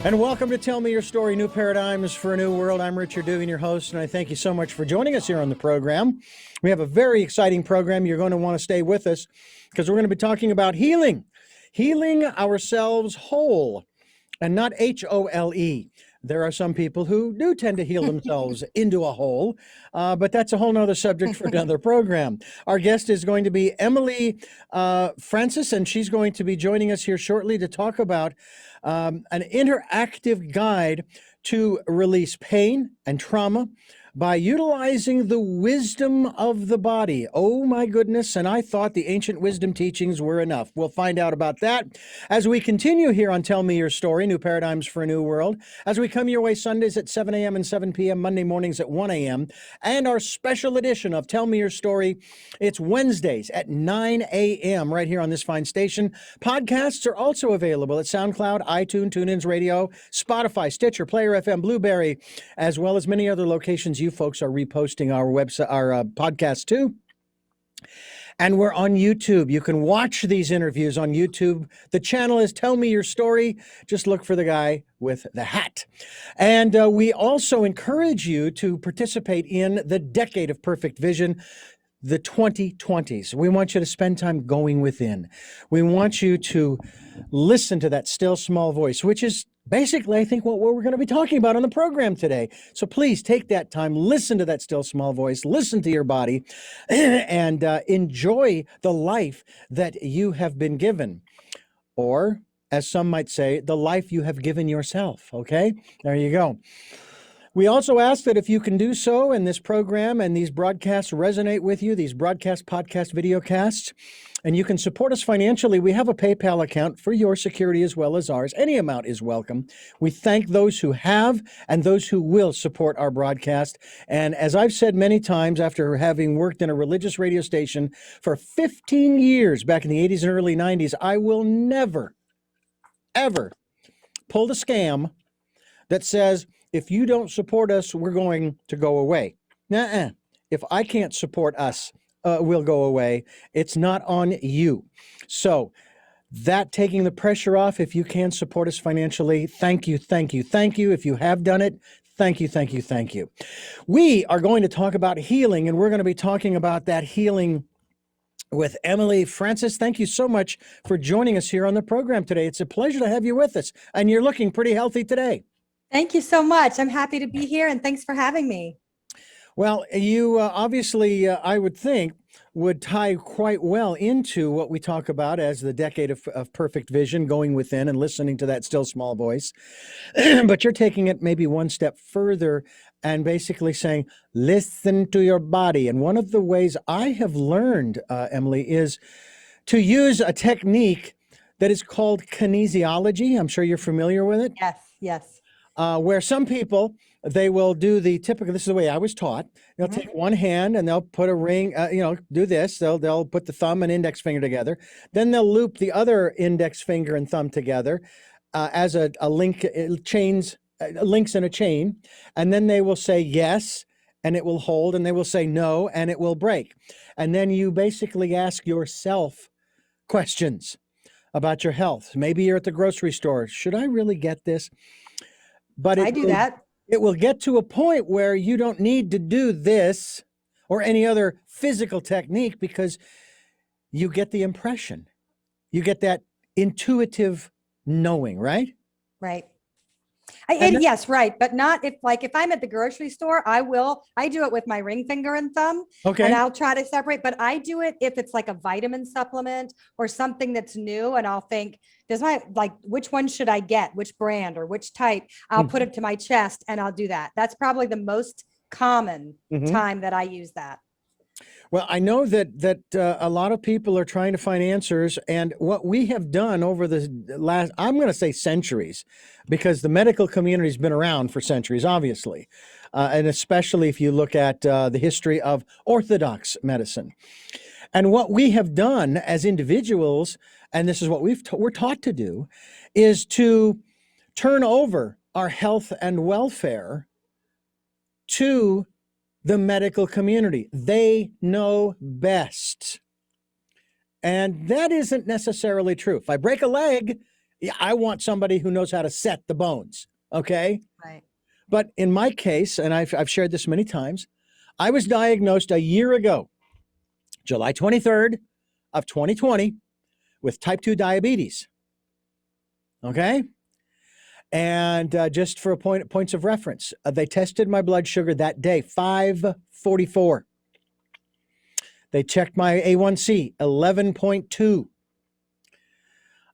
And welcome to Tell Me Your Story, New Paradigms for a New World. I'm Richard Dugan, your host, and I thank you so much for joining us here on the program. We have a very exciting program. You're going to want to stay with us because we're going to be talking about healing ourselves whole, and not H-O-L-E. There are some people who do tend to heal themselves into a hole, but that's a whole nother subject for another program. Our guest is going to be Emily Francise, and she's going to be joining us here shortly to talk about an interactive guide to release pain and trauma by utilizing the wisdom of the body. Oh my goodness, and I thought the ancient wisdom teachings were enough. We'll find out about that as we continue here on Tell Me Your Story, New Paradigms for a New World, as we come your way Sundays at 7 a.m. and 7 p.m., Monday mornings at 1 a.m., and our special edition of Tell Me Your Story, it's Wednesdays at 9 a.m. right here on this fine station. Podcasts are also available at SoundCloud, iTunes, TuneIn Radio, Spotify, Stitcher, Player FM, Blueberry, as well as many other locations you folks are reposting our website, our podcast too. And we're on YouTube. You can watch these interviews on YouTube. The channel is Tell Me Your Story. Just look for the guy with the hat. And we also encourage you to participate in the Decade of Perfect Vision, the 2020s. We want you to spend time going within. We want you to listen to that still small voice, which is basically, I think, what we're going to be talking about on the program today. So please take that time, listen to that still small voice, listen to your body, and enjoy the life that you have been given. Or, as some might say, the life you have given yourself. Okay? There you go. We also ask that if you can do so, and this program and these broadcasts resonate with you, these broadcast, podcast, videocasts, and you can support us financially, we have a PayPal account for your security as well as ours. Any amount is welcome. We thank those who have and those who will support our broadcast. And as I've said many times, after having worked in a religious radio station for 15 years back in the 80s and early 90s, I will never, ever pull the scam that says, if you don't support us, we're going to go away. Nuh-uh. If I can't support us, we'll go away. It's not on you. So that taking the pressure off, if you can support us financially, thank you, thank you, thank you. If you have done it, thank you, thank you, thank you. We are going to talk about healing, and we're going to be talking about that healing with Emily Francise. Thank you so much for joining us here on the program today. It's a pleasure to have you with us, and you're looking pretty healthy today. Thank you so much. I'm happy to be here, and thanks for having me. Well, you obviously, I would think, would tie quite well into what we talk about as the decade of perfect vision, going within and listening to that still small voice. But you're taking it maybe one step further and basically saying, listen to your body. And one of the ways I have learned, Emily, is to use a technique that is called kinesiology. I'm sure you're familiar with it. Yes, yes. Where some people, they will do the typical, this is the way I was taught. They'll take one hand and they'll put a ring, do this. They'll put the thumb and index finger together. Then they'll loop the other index finger and thumb together as a link, links in a chain. And then they will say yes, and it will hold, and they will say no, and it will break. And then you basically ask yourself questions about your health. Maybe you're at the grocery store. Should I really get this? But I do that. It will get to a point where you don't need to do this or any other physical technique because you get the impression. You get that intuitive knowing, right? Right. Yes, right. But not if I'm at the grocery store, I do it with my ring finger and thumb. Okay. And I'll try to separate, but I do it if it's like a vitamin supplement or something that's new. And I'll think, which one should I get? Which brand or which type? I'll put it to my chest and I'll do that. That's probably the most common time that I use that. Well, I know that a lot of people are trying to find answers, and what we have done over the last, I'm going to say centuries, because the medical community has been around for centuries, obviously, and especially if you look at the history of orthodox medicine. And what we have done as individuals, and this is what we're taught to do, is to turn over our health and welfare to the medical community. They know best. And that isn't necessarily true. If I break a leg, Yeah, I want somebody who knows how to set the bones. Okay. Right. But in my case, and I've shared this many times, I was diagnosed a year ago, July 23rd of 2020, with type 2 diabetes. Okay. And just for points of reference, they tested my blood sugar that day, 544. They checked my A1C, 11.2.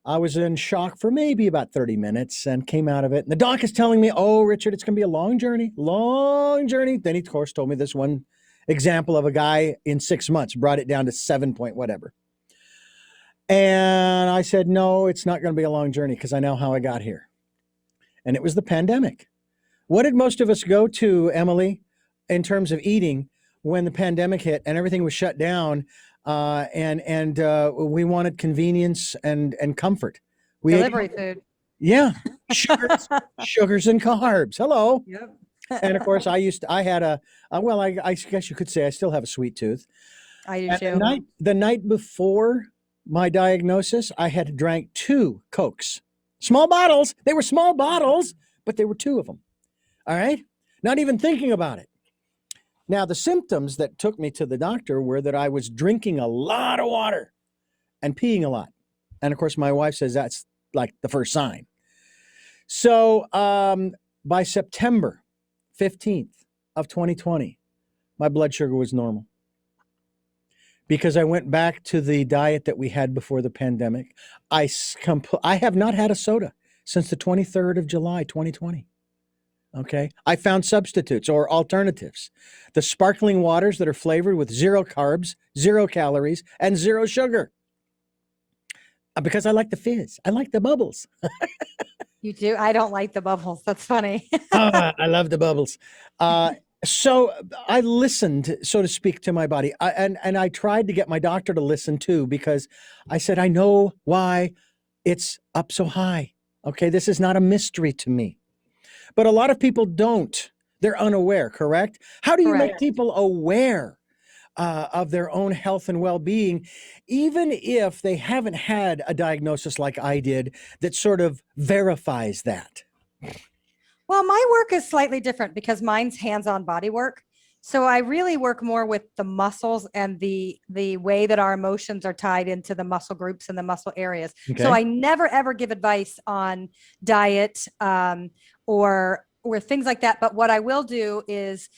I was in shock for maybe about 30 minutes and came out of it. And the doc is telling me, oh, Richard, it's going to be a long journey, long journey. Then he, of course, told me this one example of a guy in 6 months brought it down to 7 point whatever. And I said, no, it's not going to be a long journey because I know how I got here. And it was the pandemic. What did most of us go to, Emily, in terms of eating when the pandemic hit and everything was shut down? And we wanted convenience and comfort. We Delivery food. Yeah, sugars and carbs. Hello. Yep. And of course, I had well, I guess you could say I still have a sweet tooth. I do And too. the night before my diagnosis, I had drank 2 Cokes, small bottles. They were small bottles, but there were 2 of them. All right, not even thinking about it. Now, the symptoms that took me to the doctor were that I was drinking a lot of water and peeing a lot. And of course, my wife says that's like the first sign. So by September 15th of 2020, my blood sugar was normal because I went back to the diet that we had before the pandemic. I have not had a soda since the 23rd of July, 2020. Okay. I found substitutes or alternatives. The sparkling waters that are flavored with 0 carbs, 0 calories, and 0 sugar. Because I like the fizz. I like the bubbles. You do? I don't like the bubbles. That's funny. I love the bubbles. So I listened, so to speak, to my body. And I tried to get my doctor to listen too, because I said, I know why it's up so high. Okay. This is not a mystery to me. But a lot of people don't. They're unaware, correct? How do you make Correct. people aware of their own health and well-being, even if they haven't had a diagnosis like I did that sort of verifies that? Well, my work is slightly different because mine's hands-on body work. So I really work more with the muscles and the way that our emotions are tied into the muscle groups and the muscle areas. Okay. So I never ever give advice on diet or things like that. But what I will do is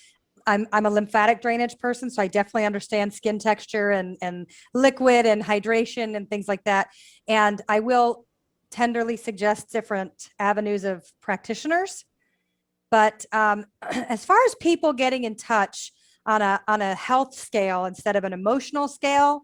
I'm a lymphatic drainage person, so I definitely understand skin texture and liquid and hydration and things like that. And I will tenderly suggest different avenues of practitioners. But as far as people getting in touch on a health scale instead of an emotional scale,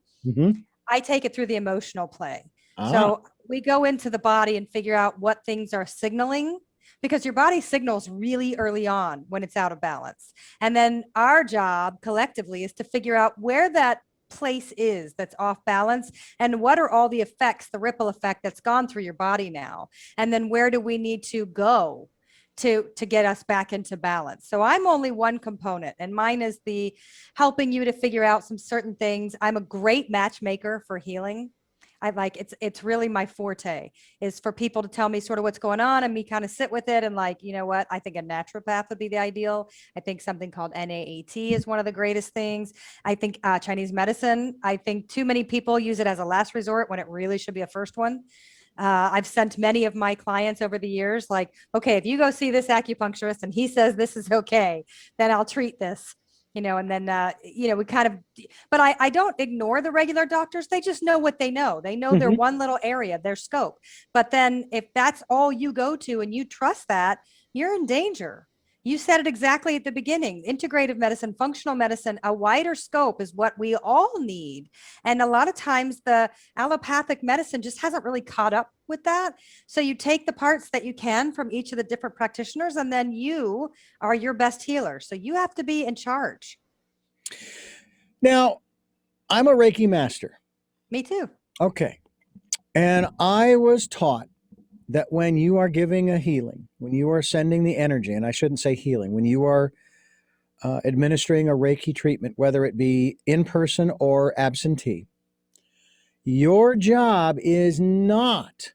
I take it through the emotional play. So we go into the body and figure out what things are signaling, because your body signals really early on when it's out of balance. And then our job collectively is to figure out where that place is that's off balance and what are all the effects, the ripple effect that's gone through your body now. And then where do we need to go to get us back into balance. So I'm only one component, and mine is the helping you to figure out some certain things. I'm a great matchmaker for healing. I like it's really my forte is for people to tell me sort of what's going on and me kind of sit with it and like, you know what, I think a naturopath would be the ideal. I think something called NAAT is one of the greatest things. I think Chinese medicine, I think too many people use it as a last resort when it really should be a first one. I've sent many of my clients over the years, like, okay, if you go see this acupuncturist and he says this is okay, then I'll treat this, and then, we kind of, but I don't ignore the regular doctors. They just know what they know. They know their one little area, their scope. But then if that's all you go to and you trust that, you're in danger. You said it exactly at the beginning. Integrative medicine, functional medicine, a wider scope is what we all need. And a lot of times the allopathic medicine just hasn't really caught up with that. So you take the parts that you can from each of the different practitioners, and then you are your best healer. So you have to be in charge. Now, I'm a Reiki master. Me too. Okay. And I was taught that when you are giving a healing, when you are sending the energy, and I shouldn't say healing, when you are administering a Reiki treatment, whether it be in person or absentee, your job is not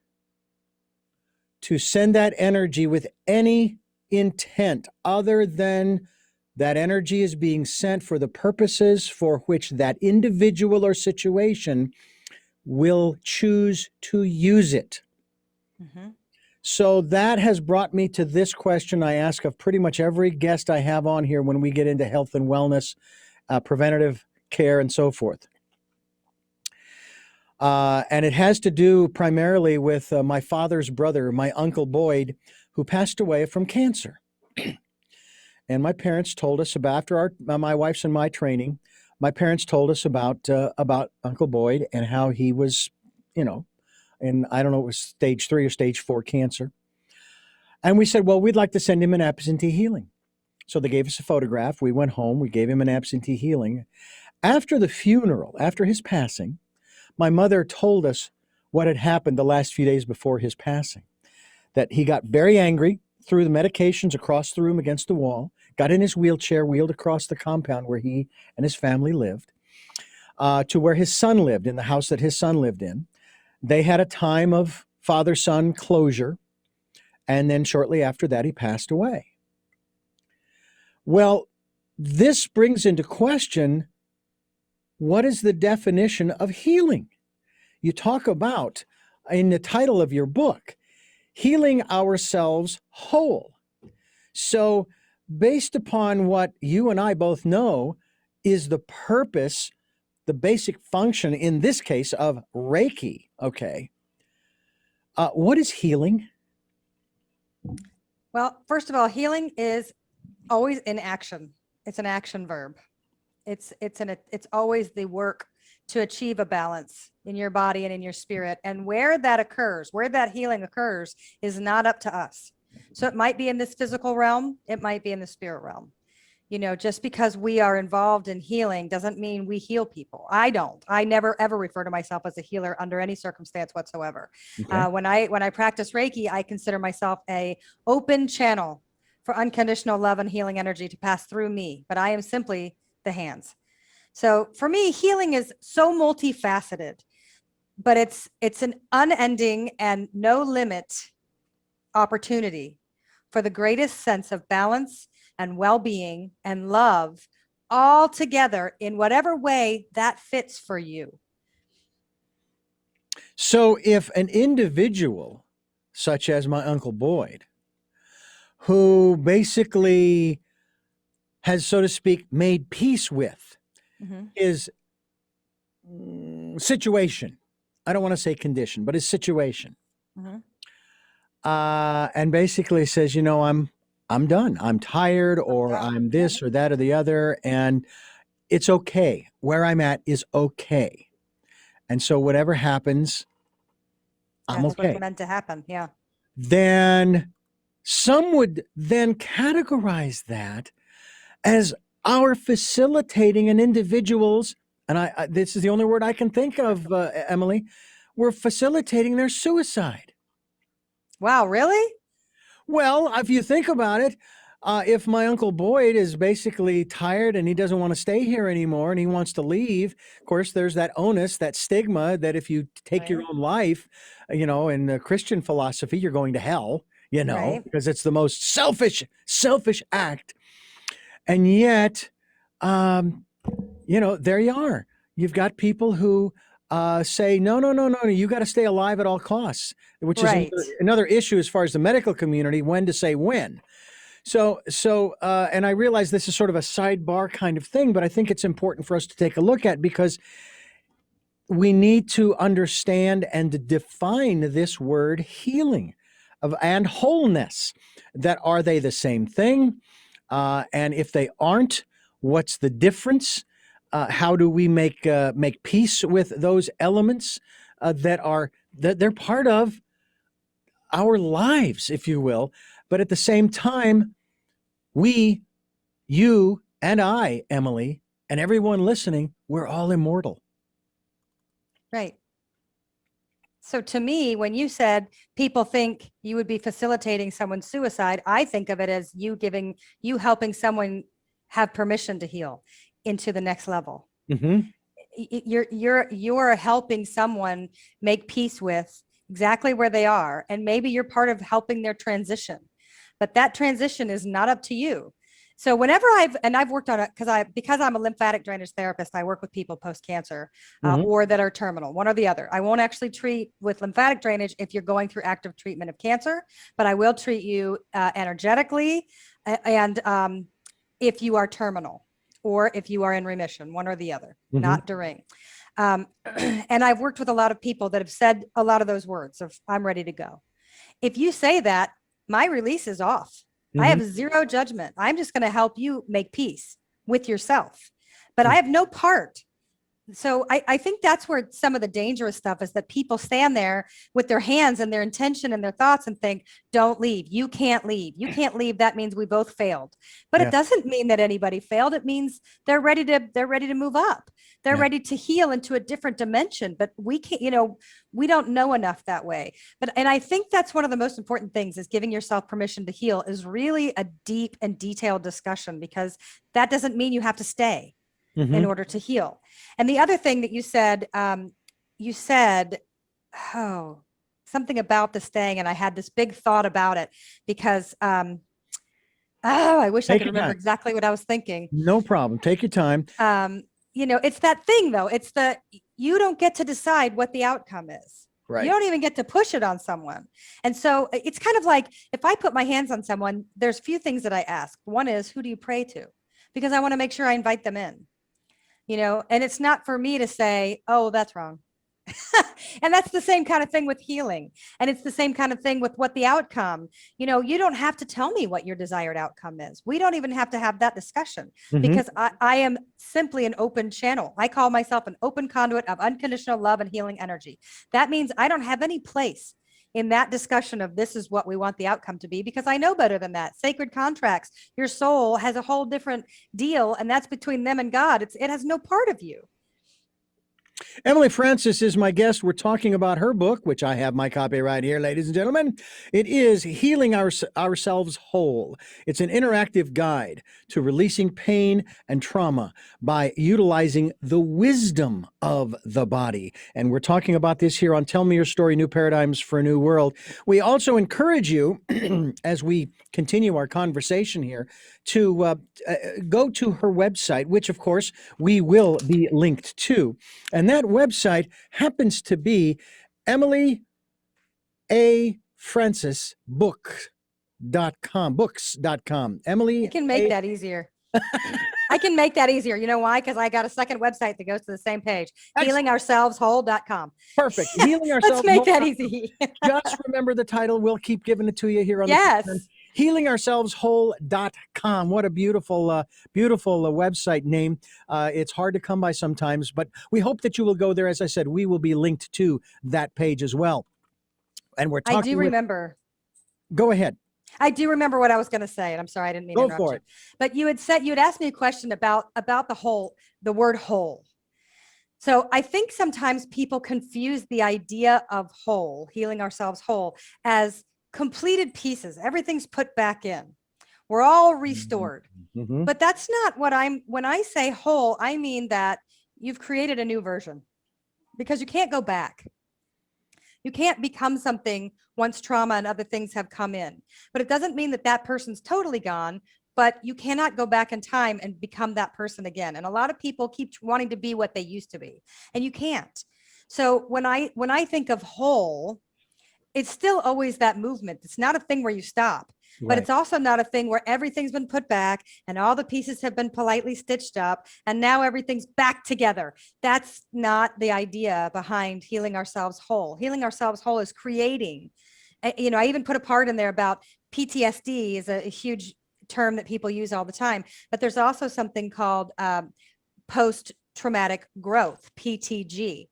to send that energy with any intent other than that energy is being sent for the purposes for which that individual or situation will choose to use it. Mm-hmm. So that has brought me to this question I ask of pretty much every guest I have on here when we get into health and wellness, preventative care, and so forth. And it has to do primarily with my father's brother, my Uncle Boyd, who passed away from cancer. And my parents told us about, after my wife's and my training, my parents told us about Uncle Boyd and how he was, and I don't know, it was stage 3 or stage 4 cancer. And we said, well, we'd like to send him an absentee healing. So they gave us a photograph. We went home. We gave him an absentee healing. After the funeral, after his passing, my mother told us what had happened the last few days before his passing, that he got very angry, threw the medications across the room against the wall, got in his wheelchair, wheeled across the compound where he and his family lived, to where his son lived, in the house that his son lived in. They had a time of father-son closure, and then shortly after that, he passed away. Well, this brings into question, what is the definition of healing? You talk about, in the title of your book, healing ourselves whole. So based upon what you and I both know is the purpose, the basic function, in this case, of Reiki, okay, what is healing? Well, first of all, healing is always in action. It's an action verb. It's always the work to achieve a balance in your body and in your spirit. And where that occurs, where that healing occurs, is not up to us. So it might be in this physical realm. It might be in the spirit realm. Just because we are involved in healing doesn't mean we heal people. I never, ever refer to myself as a healer under any circumstance whatsoever. Okay. When I practice Reiki, I consider myself a open channel for unconditional love and healing energy to pass through me, but I am simply the hands. So for me, healing is so multifaceted, but it's an unending and no limit opportunity for the greatest sense of balance and well-being and love, all together in whatever way that fits for you. So if an individual, such as my Uncle Boyd, who basically has, so to speak, made peace with his situation, I don't want to say condition, but his situation, and basically says, I'm done. I'm tired, or I'm this or that or the other, and it's okay. Where I'm at is okay. And so whatever happens, I'm That's okay. what's meant to happen. Yeah. Then some would then categorize that as our facilitating an individual's, and I this is the only word I can think of, Emily, we're facilitating their suicide. Wow, really? Well, if you think about it, if my Uncle Boyd is basically tired and he doesn't want to stay here anymore and he wants to leave, of course, there's that onus, that stigma that if you take your own life, in the Christian philosophy, you're going to hell, because it's the most selfish act. And yet, there you are. You've got people who say, no, you got to stay alive at all costs, which is another issue as far as the medical community, when to say when. So, and I realize this is sort of a sidebar kind of thing, but I think it's important for us to take a look at, because we need to understand and define this word healing and wholeness. That, are they the same thing? And if they aren't, what's the difference? How do we make peace with those elements that they're part of our lives, if you will? But at the same time, we, you and I, Emily, and everyone listening, we're all immortal. Right. So to me, when you said people think you would be facilitating someone's suicide, I think of it as you helping someone have permission to heal into the next level. Mm-hmm. You're helping someone make peace with exactly where they are. And maybe you're part of helping their transition, but that transition is not up to you. So whenever I've worked on it because I'm a lymphatic drainage therapist, I work with people post-cancer or that are terminal, one or the other. I won't actually treat with lymphatic drainage if you're going through active treatment of cancer, but I will treat you energetically and if you are terminal or if you are in remission, one or the other, not during. And I've worked with a lot of people that have said a lot of those words of I'm ready to go. If you say that, my release is off. I have zero judgment. I'm just going to help you make peace with yourself, but I have no part. So I think that's where some of the dangerous stuff is, that people stand there with their hands and their intention and their thoughts and think, don't leave. You can't leave. You can't leave. That means we both failed. But it doesn't mean that anybody failed. It means they're ready to move up. They're ready to heal into a different dimension, but we can't, we don't know enough that way. And I think that's one of the most important things, is giving yourself permission to heal is really a deep and detailed discussion, because that doesn't mean you have to stay in order to heal. And the other thing that you said, something about the staying, and I had this big thought about it because, I wish I could remember exactly what I was thinking. No problem. Take your time. It's that thing though. It's you don't get to decide what the outcome is. Right. You don't even get to push it on someone. And so it's kind of like, if I put my hands on someone, there's a few things that I ask. One is, who do you pray to? Because I want to make sure I invite them in. And it's not for me to say, oh, that's wrong. And that's the same kind of thing with healing. And it's the same kind of thing with what the outcome, you don't have to tell me what your desired outcome is. We don't even have to have that discussion because I am simply an open channel. I call myself an open conduit of unconditional love and healing energy. That means I don't have any place in that discussion of this is what we want the outcome to be, because I know better than that. Sacred contracts, your soul has a whole different deal, and that's between them and God. It has no part of you. Emily Francis is my guest. We're talking about her book, which I have my copy right here, ladies and gentlemen. It is Healing Ourselves Whole. It's an interactive guide to releasing pain and trauma by utilizing the wisdom of the body. And we're talking about this here on Tell Me Your Story, New Paradigms for a New World. We also encourage you, as we continue our conversation here, to go to her website, which, of course, we will be linked to. And that website happens to be Emily A. Francis books.com. Emily. You can make that easier. I can make that easier. You know why? Because I got a second website that goes to the same page, healingourselveswhole.com. Perfect. Healing Ourselves. Let's make that easy. Just remember the title. We'll keep giving it to you here on the program. Healingourselveswhole.com. What a beautiful, beautiful website name. It's hard to come by sometimes, but we hope that you will go there. As I said, we will be linked to that page as well. And we're talking. I do remember. Go ahead. I do remember what I was going to say, and I'm sorry I didn't mean to interrupt you. But you had asked me a question about the word whole. So I think sometimes people confuse the idea of whole, healing ourselves whole, as completed pieces. Everything's put back in. We're all restored. But that's not when I say whole, I mean that you've created a new version, because you can't go back. You can't become something once trauma and other things have come in. But it doesn't mean that that person's totally gone, but you cannot go back in time and become that person again. And a lot of people keep wanting to be what they used to be, and you can't. So when I think of whole, it's still always that movement. It's not a thing where you stop. But it's also not a thing where everything's been put back and all the pieces have been politely stitched up and now everything's back together. That's not the idea behind healing ourselves whole. Healing ourselves whole is creating, I even put a part in there about PTSD is a huge term that people use all the time, but there's also something called post-traumatic growth, PTG.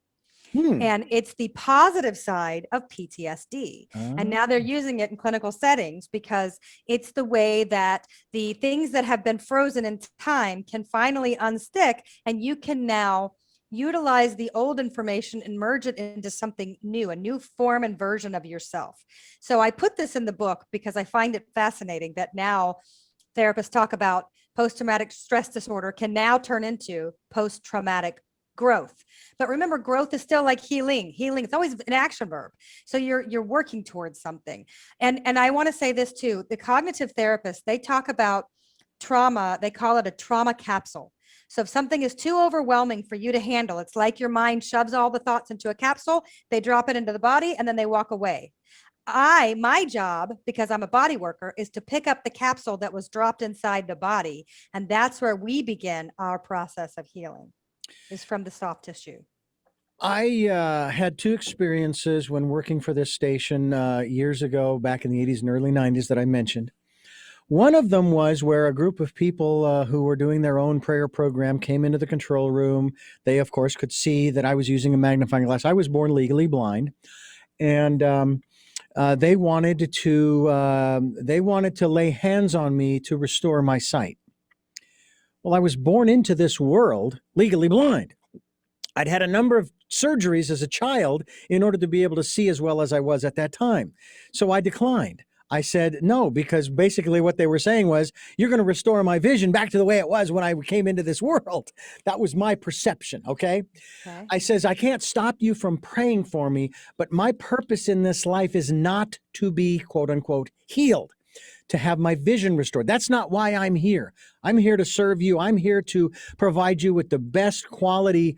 And it's the positive side of PTSD. And now they're using it in clinical settings because it's the way that the things that have been frozen in time can finally unstick, and you can now utilize the old information and merge it into something new, a new form and version of yourself. So I put this in the book because I find it fascinating that now therapists talk about post-traumatic stress disorder can now turn into post-traumatic growth. But remember, growth is still like healing. Healing, it's always an action verb. So you're working towards something. And I want to say this too. The cognitive therapists, they talk about trauma, they call it a trauma capsule. So if something is too overwhelming for you to handle, it's like your mind shoves all the thoughts into a capsule, they drop it into the body, and then they walk away. My job, because I'm a body worker, is to pick up the capsule that was dropped inside the body. And that's where we begin our process of healing, is from the soft tissue. I had two experiences when working for this station years ago, back in the 80s and early 90s, that I mentioned. One of them was where a group of people who were doing their own prayer program came into the control room. They, of course, could see that I was using a magnifying glass. I was born legally blind, and they wanted to lay hands on me to restore my sight. Well, I was born into this world legally blind. I'd had a number of surgeries as a child in order to be able to see as well as I was at that time. So I declined. I said no, because basically what they were saying was, you're going to restore my vision back to the way it was when I came into this world. That was my perception, okay? I says, I can't stop you from praying for me, but my purpose in this life is not to be, quote unquote, healed, to have my vision restored. That's not why I'm here. I'm here to serve you. I'm here to provide you with the best quality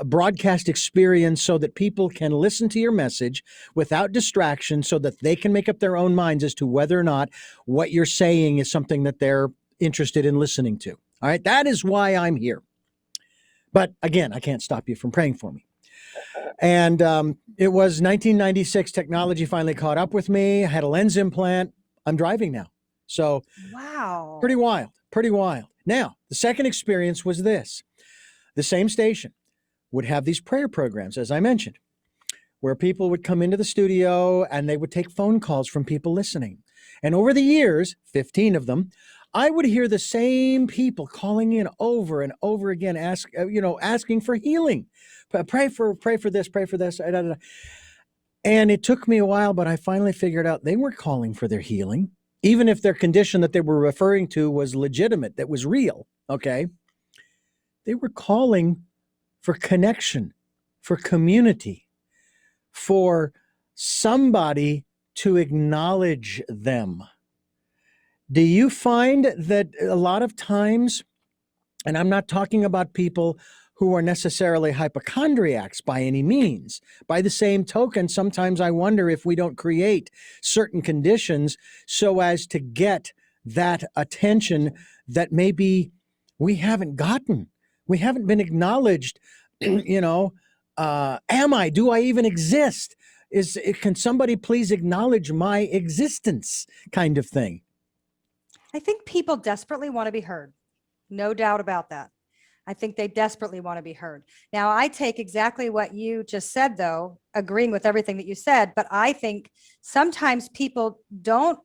broadcast experience so that people can listen to your message without distraction, so that they can make up their own minds as to whether or not what you're saying is something that they're interested in listening to. All right. That is why I'm here. But again, I can't stop you from praying for me. And it was 1996. Technology finally caught up with me. I had a lens implant. I'm driving now. So wow, pretty wild, pretty wild. Now, the second experience was this. The same station would have these prayer programs, as I mentioned, where people would come into the studio and they would take phone calls from people listening. And over the years, 15 of them, I would hear the same people calling in over and over again, asking for healing. Pray for this, pray for this. And it took me a while, but I finally figured out they were calling for their healing, even if their condition that they were referring to was legitimate, that was real, okay? They were calling for connection, for community, for somebody to acknowledge them. Do you find that a lot of times, and I'm not talking about people who are necessarily hypochondriacs by any means. By the same token, sometimes I wonder if we don't create certain conditions so as to get that attention that maybe we haven't gotten. We haven't been acknowledged. Am I? Do I even exist? Can somebody please acknowledge my existence, kind of thing? I think people desperately want to be heard. No doubt about that. I think they desperately want to be heard. Now, I take exactly what you just said, though, agreeing with everything that you said, but I think sometimes people don't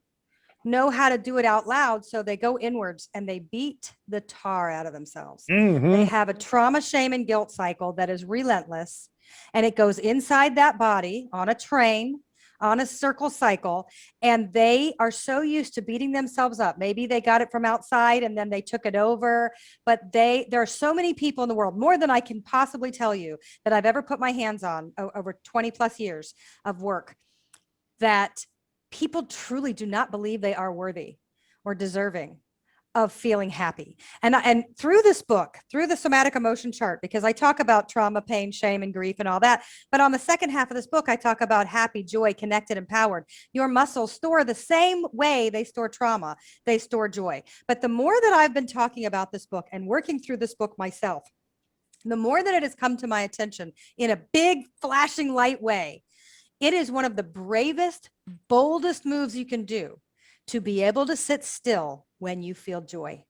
know how to do it out loud, so they go inwards and they beat the tar out of themselves. Mm-hmm. They have a trauma, shame, and guilt cycle that is relentless, and it goes inside that body on a train, on a circle cycle, and they are so used to beating themselves up. Maybe they got it from outside and then they took it over, but there are so many people in the world, more than I can possibly tell you, that I've ever put my hands on over 20 plus years of work, that people truly do not believe they are worthy or deserving of feeling happy. And through this book, through the Somatic Emotion Chart, because I talk about trauma, pain, shame, and grief and all that, but on the second half of this book, I talk about happy, joy, connected, empowered. Your muscles store the same way they store trauma, they store joy. But the more that I've been talking about this book and working through this book myself, the more that it has come to my attention in a big flashing light way, it is one of the bravest, boldest moves you can do to be able to sit still when you feel joy,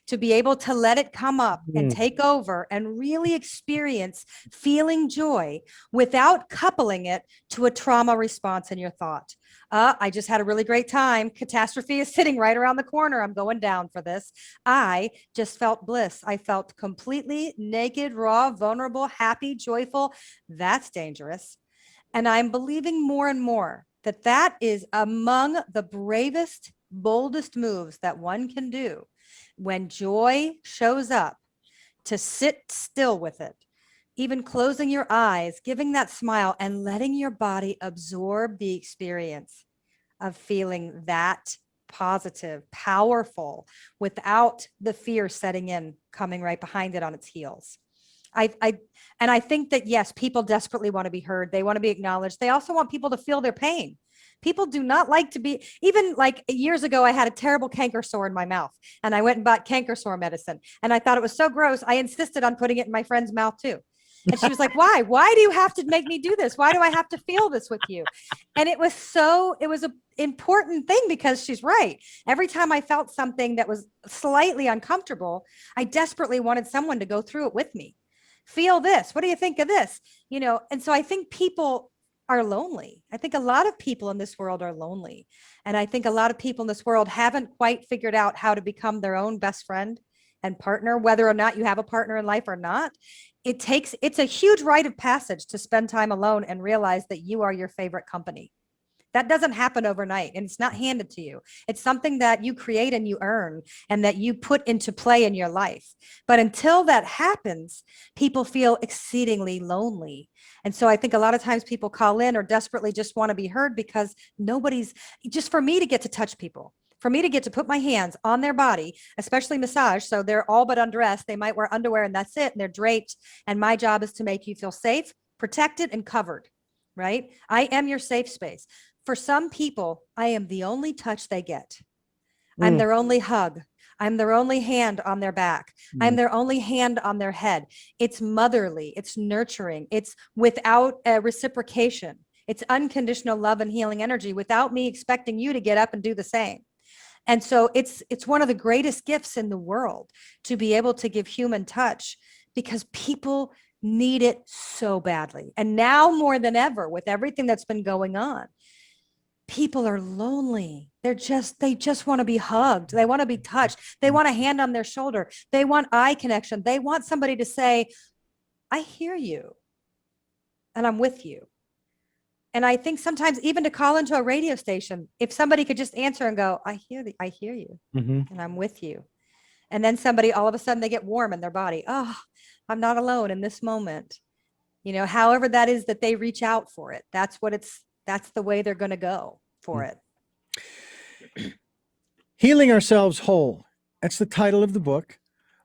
to be able to let it come up and take over and really experience feeling joy without coupling it to a trauma response in your thought. I just had a really great time. Catastrophe is sitting right around the corner. I'm going down for this. I just felt bliss. I felt completely naked, raw, vulnerable, happy, joyful. That's dangerous. And I'm believing more and more that that is among the bravest, boldest moves that one can do when joy shows up, to sit still with it, even closing your eyes, giving that smile and letting your body absorb the experience of feeling that positive, powerful, without the fear setting in, coming right behind it on its heels. I think that, yes, people desperately want to be heard. They want to be acknowledged. They also want people to feel their pain. People do not like to be, even like years ago, I had a terrible canker sore in my mouth and I went and bought canker sore medicine. And I thought it was so gross. I insisted on putting it in my friend's mouth too. And she was like, why do you have to make me do this? Why do I have to feel this with you? And it was an important thing, because she's right. Every time I felt something that was slightly uncomfortable, I desperately wanted someone to go through it with me. Feel this. What do you think of this? And so I think people are lonely. I think a lot of people in this world are lonely. And I think a lot of people in this world haven't quite figured out how to become their own best friend and partner, whether or not you have a partner in life or not. It's a huge rite of passage to spend time alone and realize that you are your favorite company. That doesn't happen overnight, and it's not handed to you. It's something that you create and you earn and that you put into play in your life. But until that happens, people feel exceedingly lonely. And so I think a lot of times people call in or desperately just want to be heard, because just for me to get to touch people, for me to get to put my hands on their body, especially massage. So they're all but undressed. They might wear underwear and that's it. And they're draped. And my job is to make you feel safe, protected, and covered, right? I am your safe space. For some people, I am the only touch they get. I'm their only hug. I'm their only hand on their back. I'm their only hand on their head. It's motherly. It's nurturing. It's without reciprocation. It's unconditional love and healing energy without me expecting you to get up and do the same. And so it's one of the greatest gifts in the world to be able to give human touch, because people need it so badly. And now more than ever, with everything that's been going on, people are lonely. They just want to be hugged. They want to be touched. They want a hand on their shoulder. They want eye connection. They want somebody to say, I hear you and I'm with you. And I think sometimes even to call into a radio station, if somebody could just answer and go, I hear you and I'm with you. And then somebody, all of a sudden they get warm in their body. Oh, I'm not alone in this moment. However that is that they reach out for it. That's the way they're going to go for it. Healing Ourselves Whole. That's the title of the book.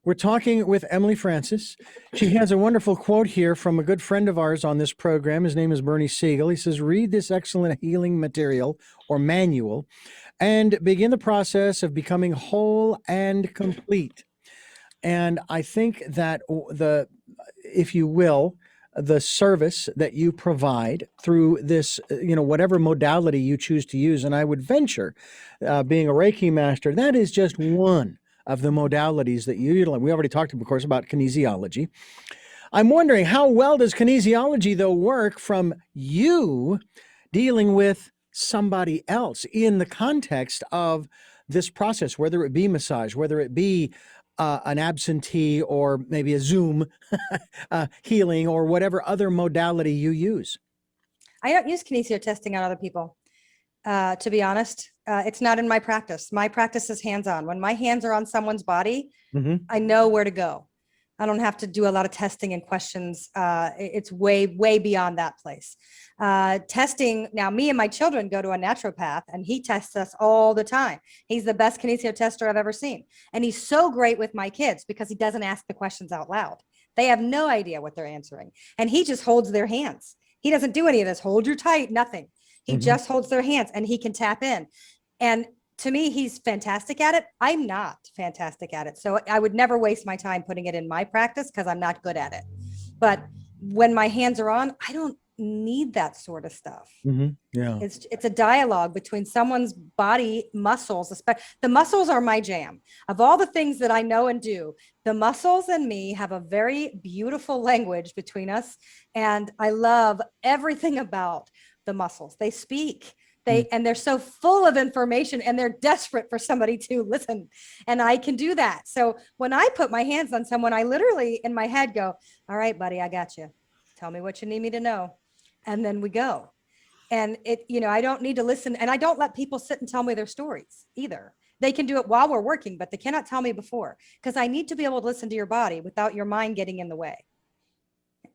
We're talking with Emily Francise. She has a wonderful quote here from a good friend of ours on this program. His name is Bernie Siegel. He says, read this excellent healing material or manual and begin the process of becoming whole and complete. And I think that if you will, the service that you provide through this, whatever modality you choose to use. And I would venture, being a Reiki master, that is just one of the modalities that you utilize. We already talked, of course, about kinesiology. I'm wondering, how well does kinesiology, though, work from you dealing with somebody else in the context of this process, whether it be massage, whether it be an absentee or maybe a Zoom healing or whatever other modality you use? I don't use kinesio testing on other people. To be honest, it's not in my practice. My practice is hands-on. When my hands are on someone's body, I know where to go. I don't have to do a lot of testing and questions. It's way, way beyond that place. Testing, now me and my children go to a naturopath and he tests us all the time. He's the best kinesio tester I've ever seen. And he's so great with my kids because he doesn't ask the questions out loud. They have no idea what they're answering. And he just holds their hands. He doesn't do any of this. Hold your tight, nothing. He just holds their hands and he can tap in. And to me, he's fantastic at it. I'm not fantastic at it. So I would never waste my time putting it in my practice because I'm not good at it. But when my hands are on, I don't need that sort of stuff. Yeah. It's a dialogue between someone's body muscles. The muscles are my jam. Of all the things that I know and do, the muscles and me have a very beautiful language between us. And I love everything about the muscles. They speak. And they're so full of information and they're desperate for somebody to listen. And I can do that. So when I put my hands on someone, I literally in my head go, all right, buddy, I got you. Tell me what you need me to know. And then we go. And I don't need to listen. And I don't let people sit and tell me their stories either. They can do it while we're working, but they cannot tell me before, because I need to be able to listen to your body without your mind getting in the way.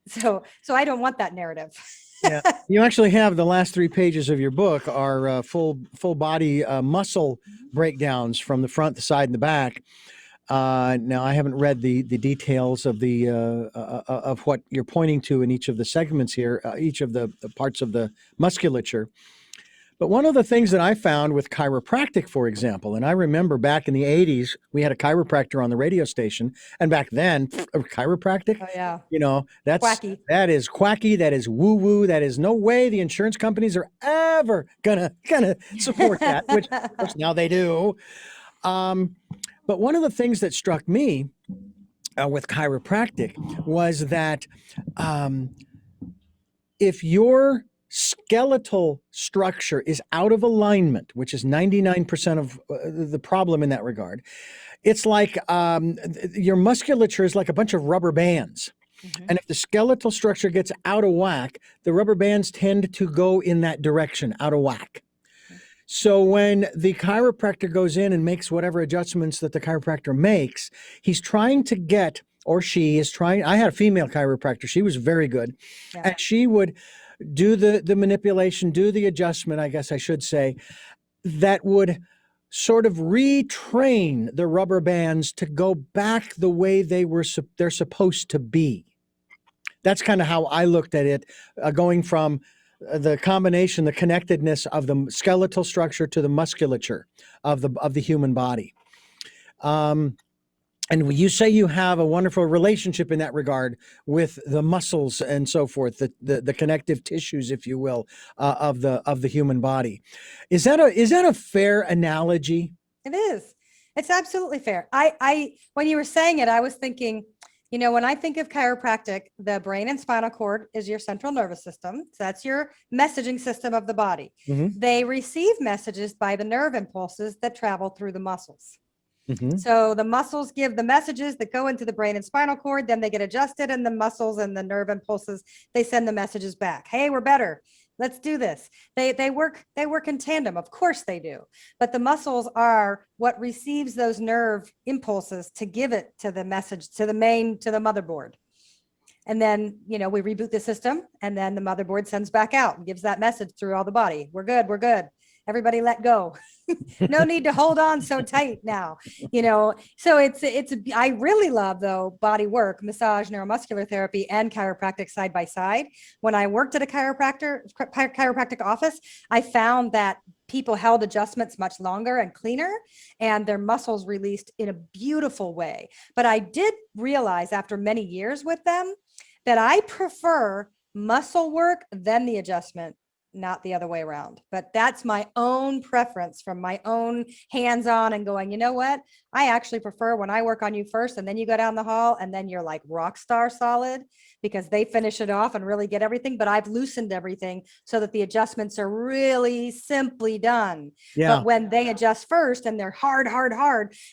So I don't want that narrative. Yeah, you actually have the last 3 pages of your book are full body muscle breakdowns from the front, the side, and the back. Now, I haven't read the details of the of what you're pointing to in each of the segments here, each of the parts of the musculature. But one of the things that I found with chiropractic, for example, and I remember back in the 80s, we had a chiropractor on the radio station. And back then, chiropractic, Oh yeah, that is quacky. That is woo woo. That is no way the insurance companies are ever gonna support that, which of course now they do. But one of the things that struck me with chiropractic was that if your skeletal structure is out of alignment, which is 99% of the problem in that regard, it's like your musculature is like a bunch of rubber bands. And if the skeletal structure gets out of whack, the rubber bands tend to go in that direction, out of whack. So when the chiropractor goes in and makes whatever adjustments that the chiropractor makes, he's trying to get, or she is trying, I had a female chiropractor, she was very good. Yeah. And she would do the manipulation, do the adjustment, I guess I should say, that would sort of retrain the rubber bands to go back the way they're supposed to be. That's kind of how I looked at it, going from the combination, the connectedness of the skeletal structure to the musculature of the human body. And you say you have a wonderful relationship in that regard with the muscles and so forth, the connective tissues, if you will, of the human body. Is that a fair analogy? It is. It's absolutely fair. I when you were saying it, I was thinking, when I think of chiropractic, the brain and spinal cord is your central nervous system. So that's your messaging system of the body. They receive messages by the nerve impulses that travel through the muscles. So the muscles give the messages that go into the brain and spinal cord, then they get adjusted, and the muscles and the nerve impulses, they send the messages back. Hey, we're better. Let's do this. They work in tandem. Of course they do. But the muscles are what receives those nerve impulses to give it to the message, to the motherboard. And then, we reboot the system, and then the motherboard sends back out and gives that message through all the body. We're good. We're good. Everybody let go. No need to hold on so tight now, so I really love, though, body work, massage, neuromuscular therapy, and chiropractic side by side. When I worked at a chiropractic office, I found that people held adjustments much longer and cleaner, and their muscles released in a beautiful way. But I did realize after many years with them that I prefer muscle work than the adjustment, not the other way around. But that's my own preference from my own hands-on and going, you know what? I actually prefer when I work on you first, and then you go down the hall, and then you're like rock star solid, because they finish it off and really get everything. But I've loosened everything so that the adjustments are really simply done. Yeah. But when they adjust first and they're hard,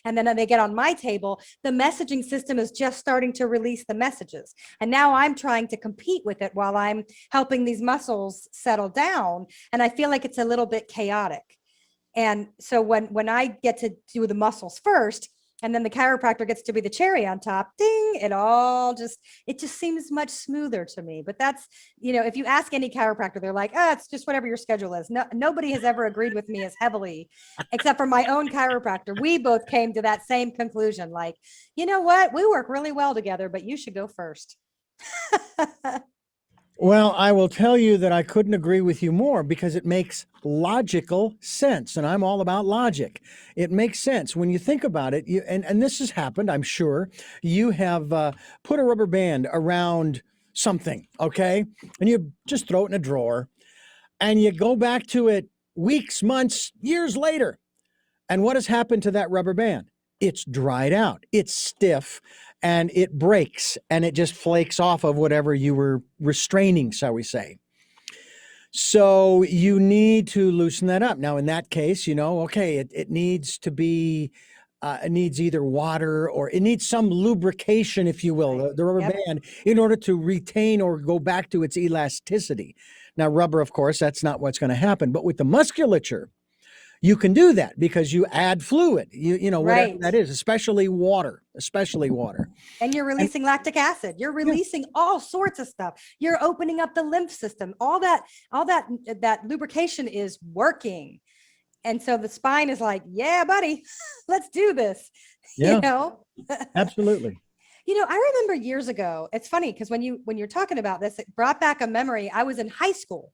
and then they get on my table, the messaging system is just starting to release the messages. And now I'm trying to compete with it while I'm helping these muscles settle down. And I feel like it's a little bit chaotic. And so when I get to do the muscles first, and then the chiropractor gets to be the cherry on top, ding, it just seems much smoother to me. But that's, if you ask any chiropractor, they're like, it's just whatever your schedule is. No, nobody has ever agreed with me as heavily, except for my own chiropractor. We both came to that same conclusion. Like, you know what? We work really well together, but you should go first. Well, I will tell you that I couldn't agree with you more, because it makes logical sense. And I'm all about logic. It makes sense when you think about it. And this has happened, I'm sure. You have put a rubber band around something, okay? And you just throw it in a drawer, and you go back to it weeks, months, years later. And what has happened to that rubber band? It's dried out. It's stiff, and it breaks, and it just flakes off of whatever you were restraining, shall we say. So you need to loosen that up. Now, in that case, okay, it needs to be, it needs either water, or it needs some lubrication, if you will, the rubber band, in order to retain or go back to its elasticity. Now, rubber, of course, that's not what's going to happen. But with the musculature, you can do that because you add fluid, whatever Right. that is, especially water, especially water. And you're And releasing lactic acid. You're yeah, releasing all sorts of stuff. You're opening up the lymph system. All that lubrication is working. And so the spine is like, yeah, buddy, let's do this. You yeah, know? absolutely. I remember years ago, it's funny because when you're talking about this, it brought back a memory. I was in high school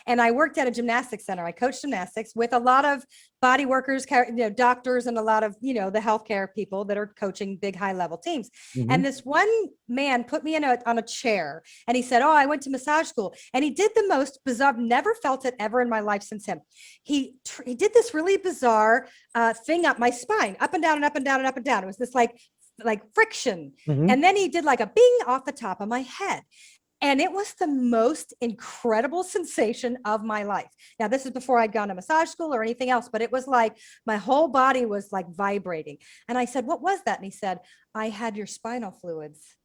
and I worked at a gymnastics center. I coached gymnastics with a lot of body workers, doctors, and a lot of, the healthcare people that are coaching big high level teams. Hmm. And this one man put me on a chair and he said, "Oh, I went to massage school." And he did the most bizarre, never felt it ever in my life since him. He did this really bizarre thing up my spine, up and down and up and down and up and down. It was this like friction. Hmm. And then he did like a bing off the top of my head. And it was the most incredible sensation of my life. Now, this is before I'd gone to massage school or anything else, but it was like my whole body was like vibrating. And I said, "What was that?" And he said, "I had your spinal fluids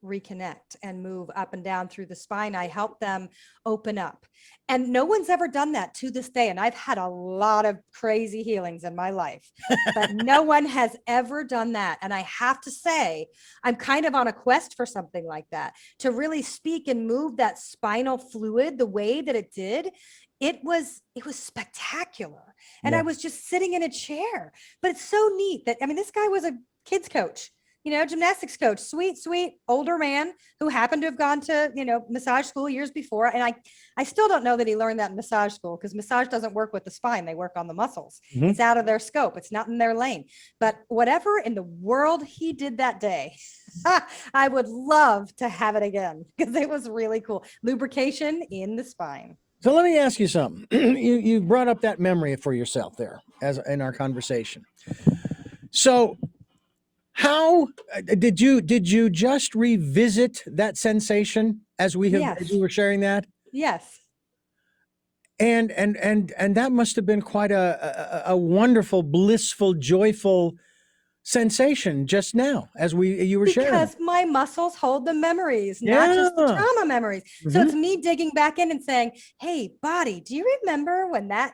reconnect and move up and down through the spine. I help them open up." And no one's ever done that to this day. And I've had a lot of crazy healings in my life, but no one has ever done that. And I have to say, I'm kind of on a quest for something like that, to really speak and move that spinal fluid the way that it did. It was spectacular. And I Yeah. was just sitting in a chair, but it's so neat that, I mean, this guy was a kids coach, gymnastics coach, sweet older man who happened to have gone to, massage school years before. And I still don't know that he learned that in massage school, because massage doesn't work with the spine. They work on the muscles. Hmm. It's out of their scope. It's not in their lane. But whatever in the world he did that day, I would love to have it again because it was really cool. Lubrication in the spine. So let me ask you something. You brought up that memory for yourself there as in our conversation. So how did you just revisit that sensation as we Yes. were sharing that? Yes. And that must have been quite a wonderful, blissful, joyful sensation just now as you were sharing it. Because my muscles hold the memories, not just the Yeah. trauma memories. So Hmm. it's me digging back in and saying, "Hey, body, do you remember when that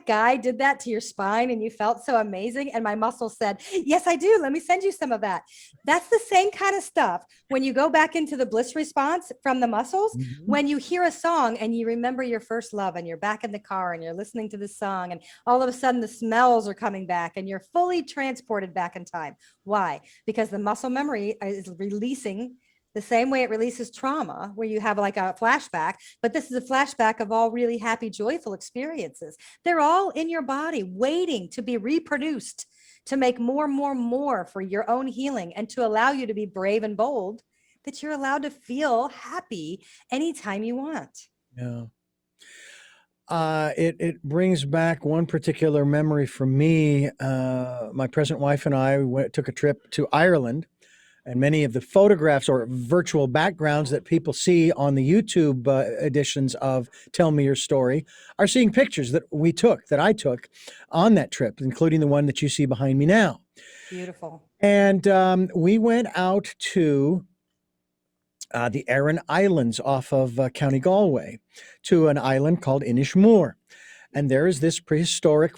guy did that to your spine and you felt so amazing?" And my muscles said, "Yes, I do. Let me send you some of that." That's the same kind of stuff when you go back into the bliss response from the muscles. Hmm. When you hear a song and you remember your first love and you're back in the car and you're listening to the song and all of a sudden the smells are coming back and you're fully transported back in time. Why? Because the muscle memory is releasing the same way it releases trauma, where you have like a flashback, but this is a flashback of all really happy, joyful experiences. They're all in your body waiting to be reproduced, to make more for your own healing and to allow you to be brave and bold, that you're allowed to feel happy anytime you want. Yeah. It brings back one particular memory for me. My present wife and I took a trip to Ireland, and many of the photographs or virtual backgrounds that people see on the YouTube editions of Tell Me Your Story are seeing pictures that I took on that trip, including the one that you see behind me now. Beautiful. And we went out to the Aran Islands off of County Galway to an island called Inishmore. And there is this prehistoric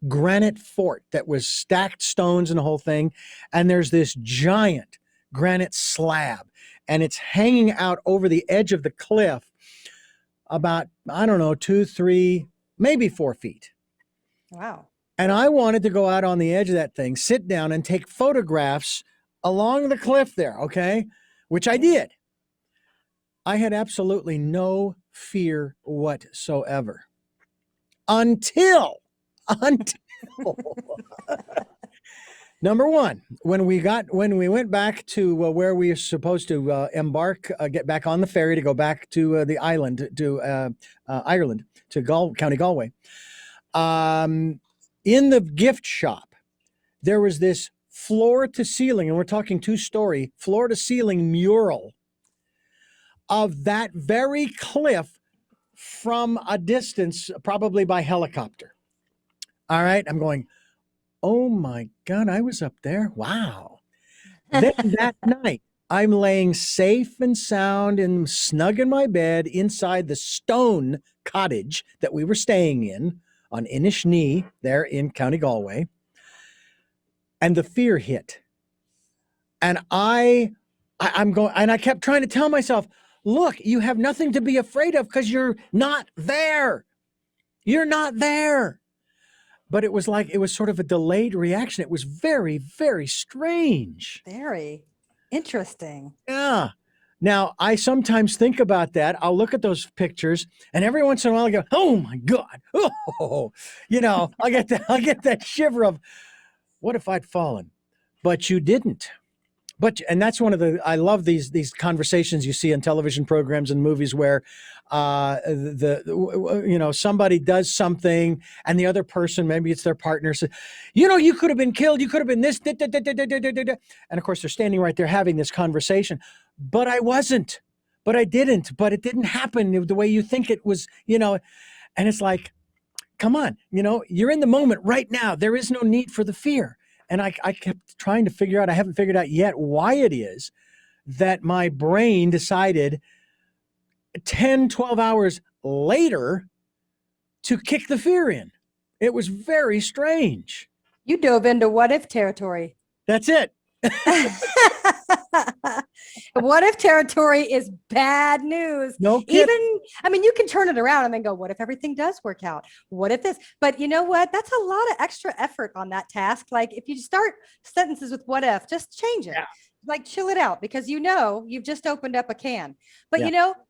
granite fort that was stacked stones and the whole thing. And there's this giant granite slab, and it's hanging out over the edge of the cliff about, I don't know, 2, 3, maybe 4 feet. Wow. And I wanted to go out on the edge of that thing, sit down and take photographs along the cliff there, okay? Which I did. I had absolutely no fear whatsoever until number one, when we went back to where we were supposed to get back on the ferry to go back to the island, to Ireland, to County Galway. In the gift shop, there was this floor to ceiling, and we're talking 2-story floor to ceiling mural of that very cliff from a distance, probably by helicopter. All right. I'm going, oh my God, I was up there. Wow. Then that night, I'm laying safe and sound and snug in my bed inside the stone cottage that we were staying in. on Inishni there in County Galway. And the fear hit. And I'm going, and I kept trying to tell myself, look, you have nothing to be afraid of because you're not there. You're not there. But it was sort of a delayed reaction. It was very, very strange. Very interesting. Yeah. Now, I sometimes think about that. I'll look at those pictures, and every once in a while I go, oh my God. Oh, I get that shiver of, what if I'd fallen? But you didn't. And that's I love these conversations you see on television programs and movies where somebody does something and the other person, maybe it's their partner, says, you could have been killed, you could have been this, da, da, da, da, da, da, da. And of course they're standing right there having this conversation, but I wasn't, but I didn't, but it didn't happen the way you think it was, and it's like, come on, you're in the moment right now. There is no need for the fear. And I kept trying to figure out, I haven't figured out yet why it is that my brain decided 10, 12 hours later to kick the fear in. It was very strange. You dove into what if territory. That's it. What if territory is bad news? No kidding. You can turn it around and then go, what if everything does work out? What if this? But you know what? That's a lot of extra effort on that task. Like if you start sentences with what if, just change it. Yeah. Like chill it out because you've just opened up a can. But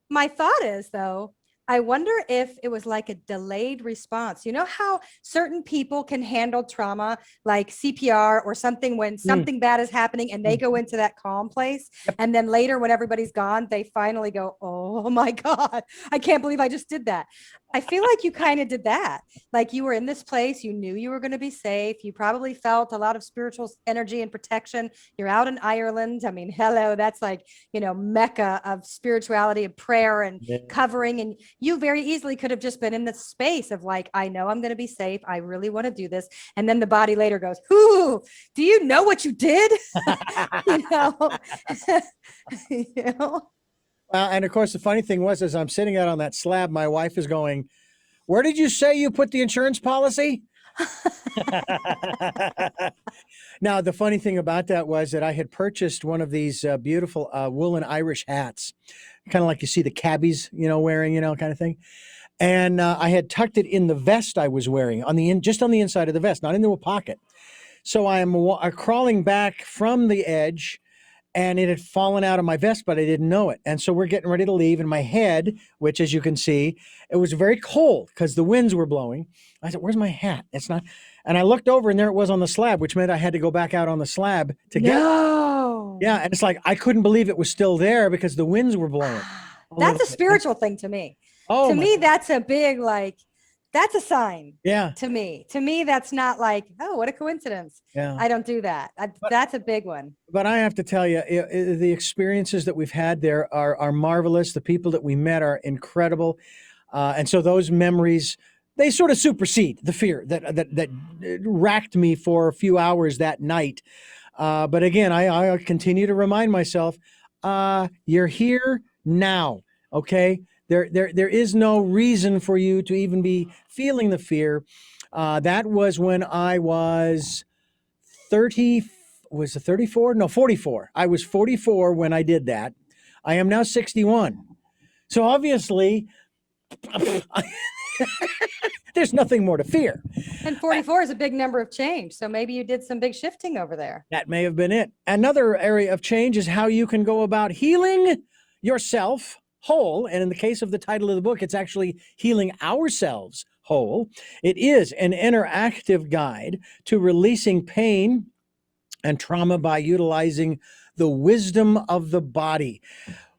my thought is though, I wonder if it was like a delayed response. You know how certain people can handle trauma like CPR or something when something bad is happening and they go into that calm place. Yep. And then later when everybody's gone, they finally go, oh my God, I can't believe I just did that. I feel like you kind of did that. Like you were in this place, you knew you were going to be safe. You probably felt a lot of spiritual energy and protection. You're out in Ireland. I mean, hello, that's like, Mecca of spirituality and prayer and covering. And you very easily could have just been in the space of like, I know I'm going to be safe. I really want to do this. And then the body later goes, ooh, do you know what you did? And of course, the funny thing was, as I'm sitting out on that slab, my wife is going, where did you say you put the insurance policy? Now, the funny thing about that was that I had purchased one of these beautiful woolen Irish hats, kind of like you see the cabbies, wearing, kind of thing. And I had tucked it in the vest I was wearing just on the inside of the vest, not into a pocket. So I am crawling back from the edge, and it had fallen out of my vest, but I didn't know it. And so we're getting ready to leave, and my head, which as you can see, it was very cold because the winds were blowing. I said, where's my hat? It's not. And I looked over, and there it was on the slab, which meant I had to go back out on the slab to get it. Yeah, and it's like I couldn't believe it was still there because the winds were blowing. That's a spiritual thing to me. Oh, to me, that's a big, that's a sign. Yeah. To me, that's not like, oh, what a coincidence. Yeah. I don't do that. That's a big one. But I have to tell you, the experiences that we've had there are marvelous. The people that we met are incredible. And so those memories, they sort of supersede the fear that racked me for a few hours that night. But again, I continue to remind myself, you're here now. Okay. There is no reason for you to even be feeling the fear. That was when I was 30, was it 34? No, 44. I was 44 when I did that. I am now 61. So obviously, there's nothing more to fear. And 44 is a big number of change. So maybe you did some big shifting over there. That may have been it. Another area of change is how you can go about healing yourself whole. And in the case of the title of the book, it's actually Healing Ourselves Whole. It is an interactive guide to releasing pain and trauma by utilizing the wisdom of the body.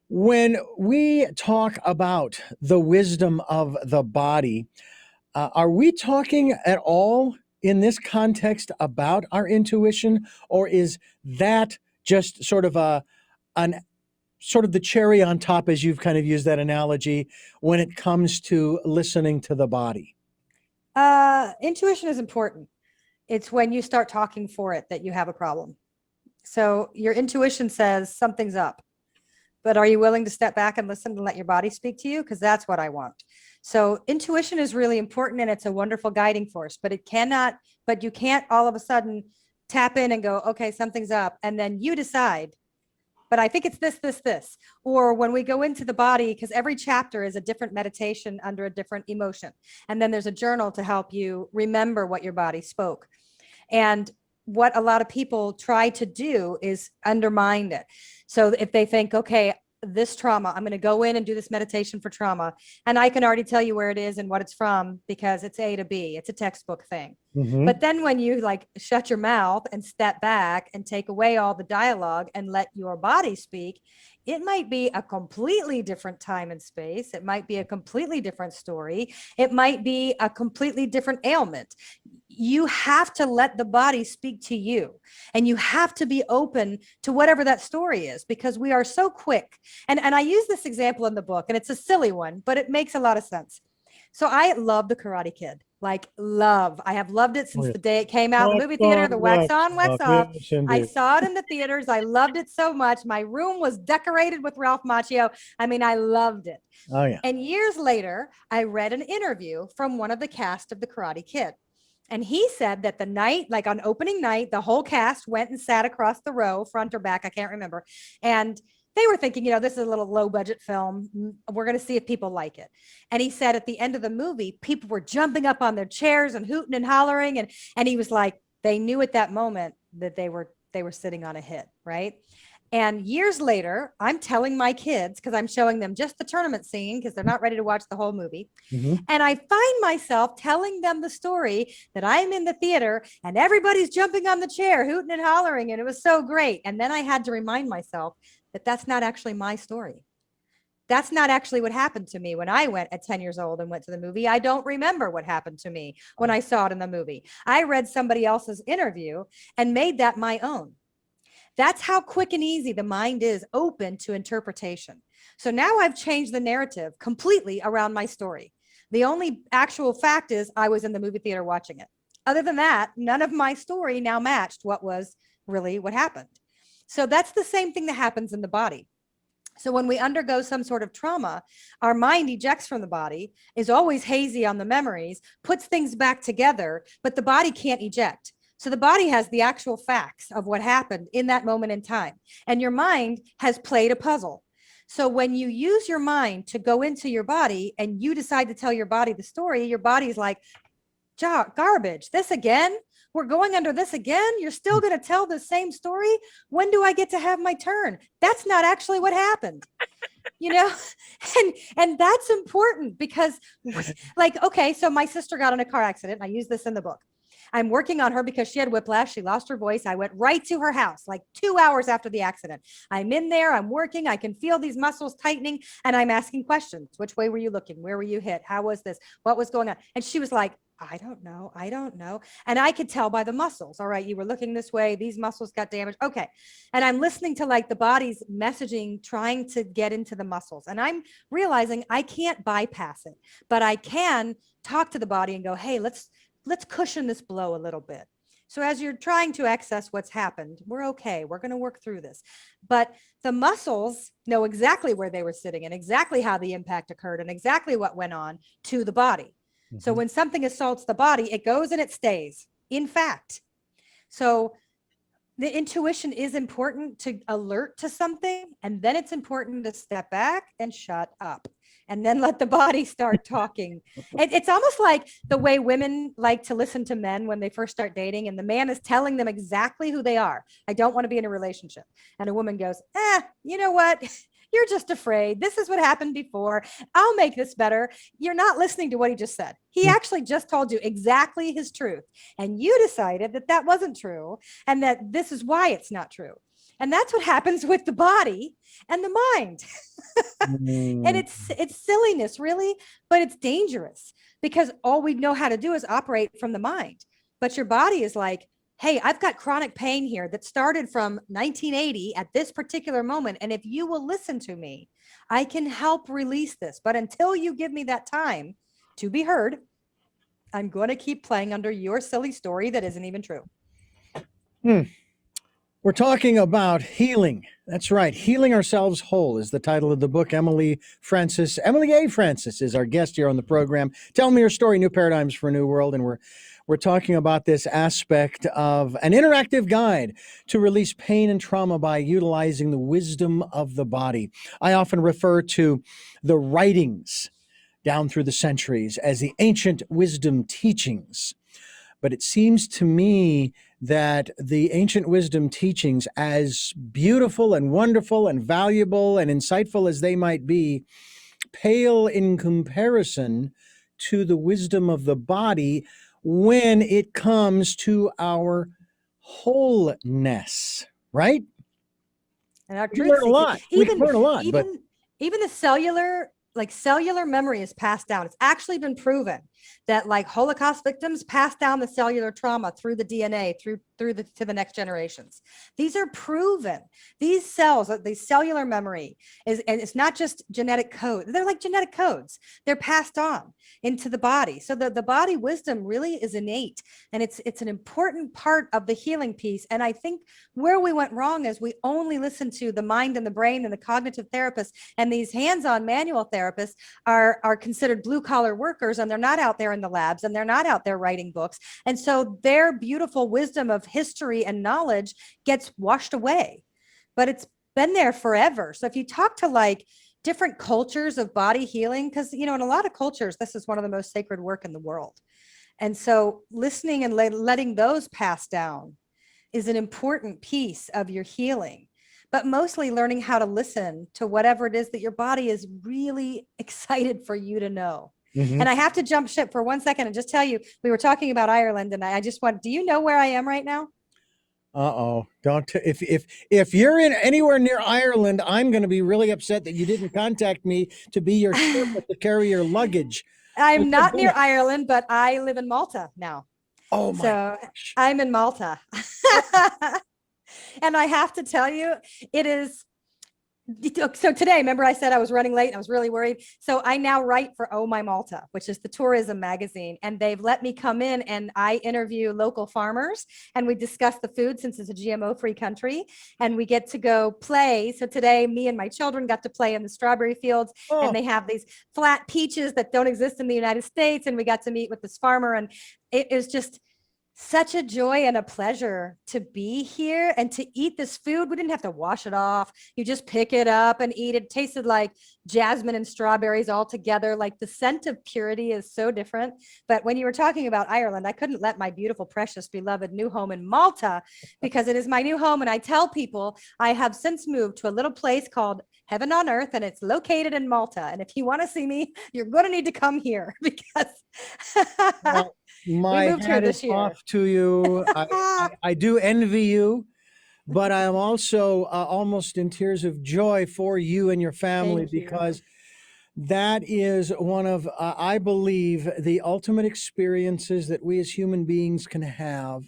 When we talk about the wisdom of the body, are we talking at all in this context about our intuition, or is that just sort of the cherry on top, as you've kind of used that analogy, when it comes to listening to the body? Intuition is important. It's when you start talking for it that you have a problem. So your intuition says something's up, But are you willing to step back and listen and let your body speak to you? Because that's what I want. So intuition is really important, and it's a wonderful guiding force, but you can't all of a sudden tap in and go, okay, something's up. And then you decide, but I think it's this. Or when we go into the body, because every chapter is a different meditation under a different emotion. And then there's a journal to help you remember what your body spoke. And what a lot of people try to do is undermine it. So if they think, okay, this trauma, I'm going to go in and do this meditation for trauma, and I can already tell you where it is and what it's from because it's A to B. It's a textbook thing. Mm-hmm. But then when you like shut your mouth and step back and take away all the dialogue and let your body speak, it might be a completely different time and space. It might be a completely different story. It might be a completely different ailment. You have to let the body speak to you, and you have to be open to whatever that story is, because we are so quick. And I use this example in the book, and it's a silly one, but it makes a lot of sense. So I love The Karate Kid, like love. I have loved it since the day it came out in the movie theater, the wax on, wax off. Yes, I indeed. saw it in the theaters. I loved it so much. My room was decorated with Ralph Macchio. I mean, I loved it. Oh, yeah. And years later, I read an interview from one of the cast of The Karate Kid. And he said that the night, like on opening night, the whole cast went and sat across the row, front or back, I can't remember. And they were thinking, this is a little low budget film. We're going to see if people like it. And he said at the end of the movie, people were jumping up on their chairs and hooting and hollering. And he was like, they knew at that moment that they were sitting on a hit, right? And years later, I'm telling my kids, because I'm showing them just the tournament scene because they're not ready to watch the whole movie. Mm-hmm. And I find myself telling them the story that I'm in the theater and everybody's jumping on the chair, hooting and hollering. And it was so great. And then I had to remind myself that that's not actually my story. That's not actually what happened to me when I went at 10 years old and went to the movie. I don't remember what happened to me when I saw it in the movie. I read somebody else's interview and made that my own. That's how quick and easy the mind is open to interpretation. So now I've changed the narrative completely around my story. The only actual fact is I was in the movie theater watching it. Other than that, none of my story now matched what was really what happened. So that's the same thing that happens in the body. So when we undergo some sort of trauma, our mind ejects from the body, is always hazy on the memories, puts things back together, but the body can't eject. So the body has the actual facts of what happened in that moment in time. And your mind has played a puzzle. So when you use your mind to go into your body and you decide to tell your body the story, your body's like, garbage, this again? We're going under this again? You're still going to tell the same story? When do I get to have my turn? That's not actually what happened. And that's important because like, okay, so my sister got in a car accident. I use this in the book. I'm working on her because she had whiplash. She lost her voice. I went right to her house, like 2 hours after the accident. I'm in there. I'm working. I can feel these muscles tightening and I'm asking questions. Which way were you looking? Where were you hit? How was this? What was going on? And she was like, I don't know. And I could tell by the muscles. All right. You were looking this way. These muscles got damaged. Okay. And I'm listening to like the body's messaging, trying to get into the muscles. And I'm realizing I can't bypass it, but I can talk to the body and go, hey, let's cushion this blow a little bit. So as you're trying to access what's happened, we're okay. We're going to work through this. But the muscles know exactly where they were sitting and exactly how the impact occurred and exactly what went on to the body. Mm-hmm. So when something assaults the body, it goes and it stays, in fact. So the intuition is important to alert to something, and then it's important to step back and shut up and then let the body start talking. It's almost like the way women like to listen to men when they first start dating, and the man is telling them exactly who they are. I don't want to be in a relationship. And a woman goes, you know what? You're just afraid. This is what happened before. I'll make this better. You're not listening to what he just said. He actually just told you exactly his truth. And you decided that that wasn't true and that this is why it's not true. And that's what happens with the body and the mind. And it's silliness, really, but it's dangerous because all we know how to do is operate from the mind. But your body is like, hey, I've got chronic pain here that started from 1980 at this particular moment. And if you will listen to me, I can help release this. But until you give me that time to be heard, I'm going to keep playing under your silly story that isn't even true. We're talking about healing. That's right. Healing Ourselves Whole is the title of the book. Emily A. Francis is our guest here on the program. Tell me your story, New Paradigms for a New World. And we're talking about this aspect of an interactive guide to release pain and trauma by utilizing the wisdom of the body. I often refer to the writings down through the centuries as the ancient wisdom teachings. But it seems to me that the ancient wisdom teachings, as beautiful and wonderful and valuable and insightful as they might be, pale in comparison to the wisdom of the body when it comes to our wholeness, right? And our We truth learn a seeking, lot. We learn a lot, but even the cellular memory is passed down. It's actually been proven that like Holocaust victims pass down the cellular trauma through the DNA, to the next generations. These are proven. These cells, the cellular memory and it's not just genetic code. They're like genetic codes. They're passed on into the body. So the body wisdom really is innate, and it's an important part of the healing piece. And I think where we went wrong is we only listen to the mind and the brain and the cognitive therapists, and these hands-on manual therapists are considered blue collar workers, and they're not out there in the labs, and they're not out there writing books. And so their beautiful wisdom of history and knowledge gets washed away, but it's been there forever. So if you talk to like different cultures of body healing, because, in a lot of cultures, this is one of the most sacred work in the world. And so listening and letting those pass down is an important piece of your healing, but mostly learning how to listen to whatever it is that your body is really excited for you to know. Mm-hmm. And I have to jump ship for 1 second and just tell you, we were talking about Ireland, and I just do you know where I am right now? Don't if you're in anywhere near Ireland, I'm going to be really upset that you didn't contact me to be your Sherpa to carry your luggage. I'm not near Ireland, but I live in Malta now. Oh my gosh. I'm in Malta. And I have to tell you, it is. So today, remember I said I was running late and I was really worried. So I now write for Oh My Malta, which is the tourism magazine. And they've let me come in and I interview local farmers and we discuss the food, since it's a GMO-free country, and we get to go play. So today, me and my children got to play in the strawberry fields, and they have these flat peaches that don't exist in the United States. And we got to meet with this farmer, and it is just such a joy and a pleasure to be here and to eat this food. We didn't have to wash it off. You just pick it up and eat it. It tasted like jasmine and strawberries all together. Like the scent of purity is so different. But when you were talking about Ireland, I couldn't let my beautiful, precious, beloved new home in Malta, because it is my new home. And I tell people I have since moved to a little place called Heaven on Earth, and it's located in Malta. And if you want to see me, you're going to need to come here, because my hat is off to you. I do envy you, but I am also almost in tears of joy for you and your family, because that is one of, I believe, the ultimate experiences that we as human beings can have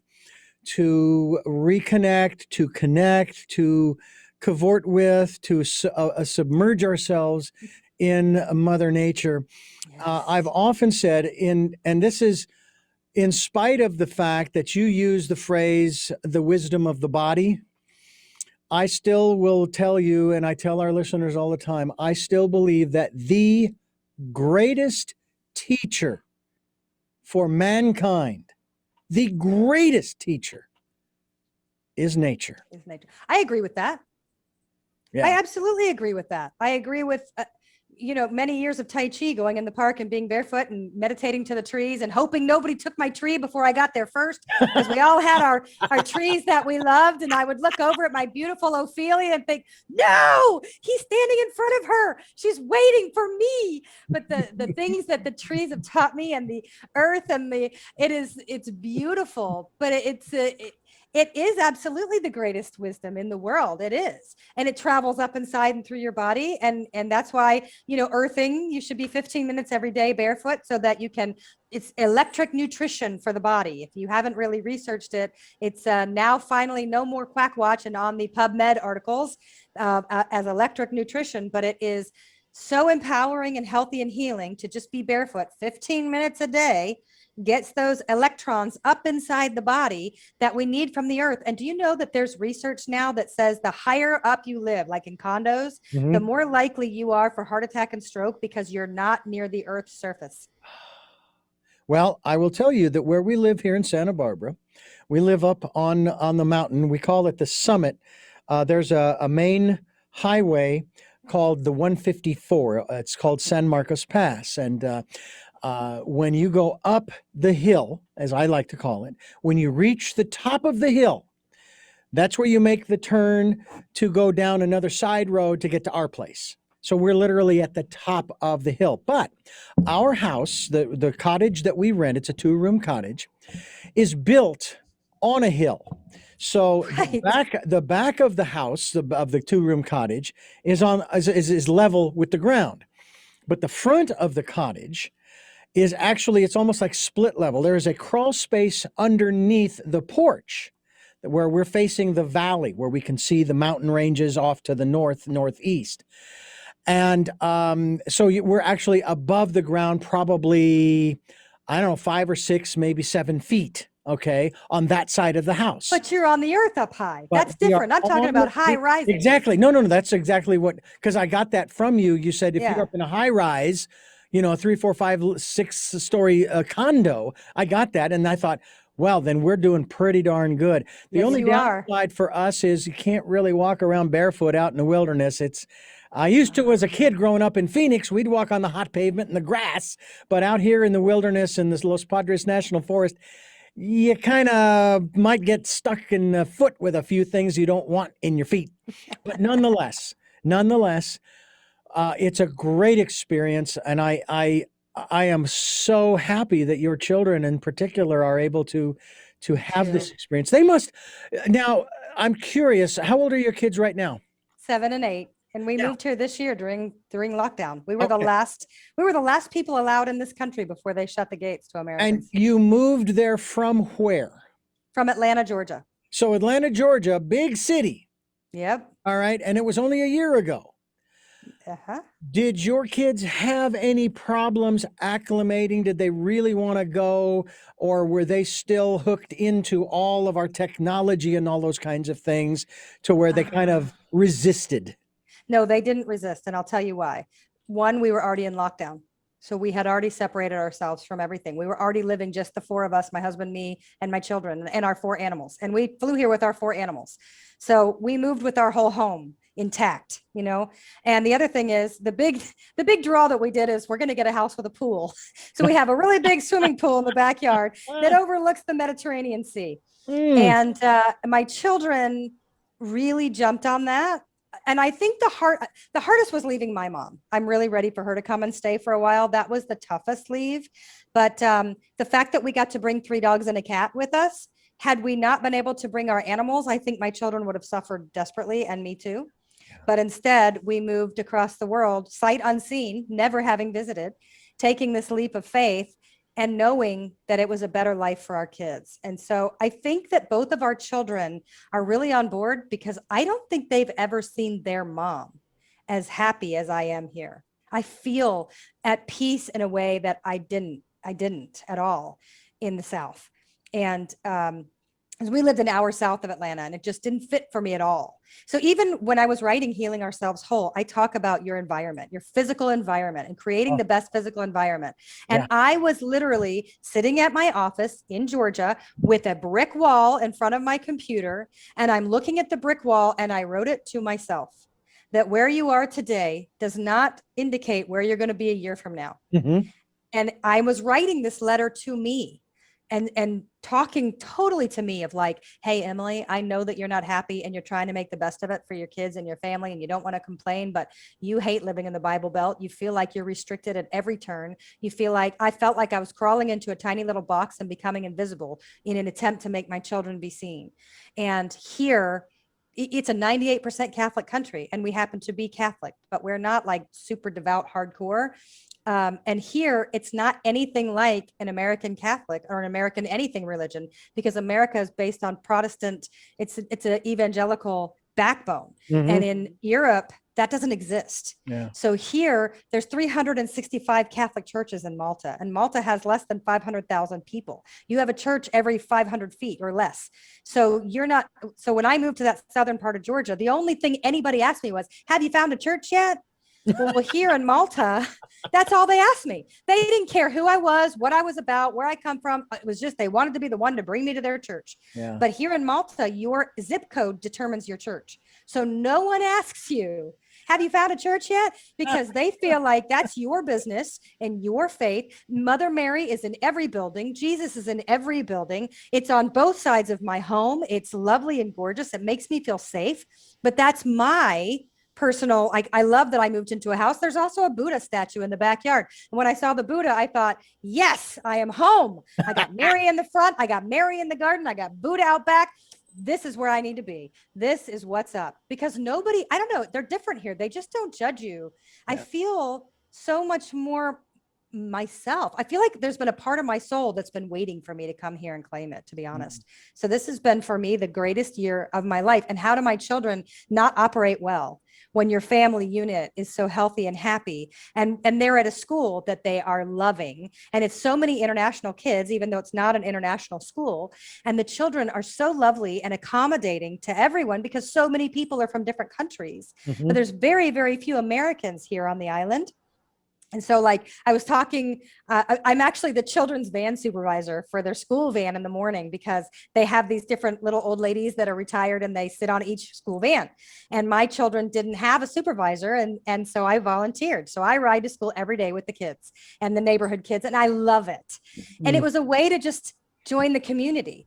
to reconnect, to connect, to cavort with, to submerge ourselves in Mother Nature. Yes. I've often said, and this is in spite of the fact that you use the phrase, the wisdom of the body, I still will tell you, and I tell our listeners all the time, I still believe that the greatest teacher for mankind, the greatest teacher, is nature. I agree with that. Yeah. I absolutely agree with that. I agree with, many years of Tai Chi, going in the park and being barefoot and meditating to the trees and hoping nobody took my tree before I got there first, because we all had our trees that we loved. And I would look over at my beautiful Ophelia and think, no, he's standing in front of her. She's waiting for me. But the things that the trees have taught me, and the earth, and it's beautiful, but it is absolutely the greatest wisdom in the world. It is. And it travels up inside and through your body. And that's why, earthing, you should be 15 minutes every day barefoot, so that it's electric nutrition for the body. If you haven't really researched it, it's now finally no more quack watch and on the PubMed articles as electric nutrition, but it is so empowering and healthy and healing to just be barefoot 15 minutes a day. gets those electrons up inside the body that we need from the earth. And do you know that there's research now that says the higher up you live, like in condos, the more likely you are for heart attack and stroke because you're not near the earth's surface. Well, I will tell you that where we live here in Santa Barbara, we live up on the mountain. We call it the summit. There's a main highway called the 154. It's called San Marcos Pass. And when you go up the hill, as I like to call it, when you reach the top of the hill, that's where you make the turn to go down another side road to get to our place. So we're literally at the top of the hill. But our house, the cottage that we rent, it's a 2-room cottage, is built on a hill. So Right. the back of the house, of the 2-room cottage, is level with the ground. But the front of the cottage is actually, it's almost like split level. There is a crawl space underneath the porch where we're facing the valley, where we can see the mountain ranges off to the northeast. And so we're actually above the ground, probably, I don't know, 5 or 6, maybe 7 feet, okay, on that side of the house. But you're on the earth up high. But That's different. I'm talking about high rises. Exactly. No, that's exactly what, because I got that from you. You said if you're up in a high rise, you know, a 3, 4, 5, 6-story condo, I got that. And I thought, well, then we're doing pretty darn good. The only downside for us is you can't really walk around barefoot out in the wilderness. I used to, as a kid growing up in Phoenix, we'd walk on the hot pavement in the grass, but out here in the wilderness in this Los Padres National Forest, you kind of might get stuck in the foot with a few things you don't want in your feet. But nonetheless, it's a great experience. And I am so happy that your children in particular are able to have this experience. They must. Now, I'm curious, how old are your kids right now? 7 and 8. And we moved here this year during lockdown. We were the last people allowed in this country before they shut the gates to Americans. And you moved there from where? From Atlanta, Georgia. So Atlanta, Georgia, big city. Yep. All right. And it was only a year ago. Uh-huh. Did your kids have any problems acclimating? Did they really want to go, or were they still hooked into all of our technology and all those kinds of things to where they kind of resisted? No, they didn't resist. And I'll tell you why. One, we were already in lockdown. So we had already separated ourselves from everything. We were already living just the 4 of us, my husband, me, and my children, and our 4 animals. And we flew here with our 4 animals. So we moved with our whole home intact, you know. And the other thing is the big draw that we did is we're going to get a house with a pool. So we have a really big swimming pool in the backyard that overlooks the Mediterranean Sea. And my children really jumped on that. And I think the hardest was leaving my mom. I'm really ready for her to come and stay for a while. That was the toughest leave. But the fact that we got to bring 3 dogs and a cat with us, had we not been able to bring our animals, I think my children would have suffered desperately, and me too. But instead, we moved across the world, sight unseen, never having visited, taking this leap of faith and knowing that it was a better life for our kids. And so I think that both of our children are really on board, because I don't think they've ever seen their mom as happy as I am here. I feel at peace in a way that I didn't at all in the South. And as we lived an hour south of Atlanta, and it just didn't fit for me at all. So even when I was writing Healing Ourselves Whole, I talk about your environment, your physical environment, and creating the best physical environment. And I was literally sitting at my office in Georgia with a brick wall in front of my computer. And I'm looking at the brick wall, and I wrote it to myself that where you are today does not indicate where you're going to be a year from now. And I was writing this letter to me. And talking totally to me of like, hey, Emily, I know that you're not happy and you're trying to make the best of it for your kids and your family, and you don't want to complain, but you hate living in the Bible Belt. You feel like you're restricted at every turn. You feel like I felt like I was crawling into a tiny little box and becoming invisible in an attempt to make my children be seen. And here, it's a 98% Catholic country, and we happen to be Catholic, but we're not like super devout hardcore. And here it's not anything like an American Catholic or an American anything religion, because America is based on Protestant. It's an evangelical backbone. Mhm. And in Europe, that doesn't exist. Yeah. So here, there's 365 Catholic churches in Malta, and Malta has less than 500,000 people. You have a church every 500 feet or less. So you're not. So when I moved to that southern part of Georgia, the only thing anybody asked me was, "Have you found a church yet?" Well, here in Malta, that's all they asked me. They didn't care who I was, what I was about, where I come from. It was just they wanted to be the one to bring me to their church. Yeah. But here in Malta, your zip code determines your church. So no one asks you, have you found a church yet? Because they feel like that's your business and your faith. Mother Mary is in every building. Jesus is in every building. It's on both sides of my home. It's lovely and gorgeous. It makes me feel safe. But that's my personal, like, I love that I moved into a house. There's also a Buddha statue in the backyard. And when I saw the Buddha, I thought, yes, I am home. I got Mary in the front. I got Mary in the garden. I got Buddha out back. This is where I need to be. This is what's up. Because nobody, I don't know, they're different here. They just don't judge you. Yeah. I feel so much more myself. I feel like there's been a part of my soul that's been waiting for me to come here and claim it, to be honest. So this has been for me the greatest year of my life. And how do my children not operate well when your family unit is so healthy and happy, and they're at a school that they are loving, and it's so many international kids, even though it's not an international school, and the children are so lovely and accommodating to everyone because so many people are from different countries. But there's very, very few Americans here on the island. And so, like, I was talking, I'm actually the children's van supervisor for their school van in the morning, because they have these different little old ladies that are retired and they sit on each school van. And my children didn't have a supervisor. And so I volunteered. So I ride to school every day with the kids and the neighborhood kids. And I love it. And it was a way to just join the community,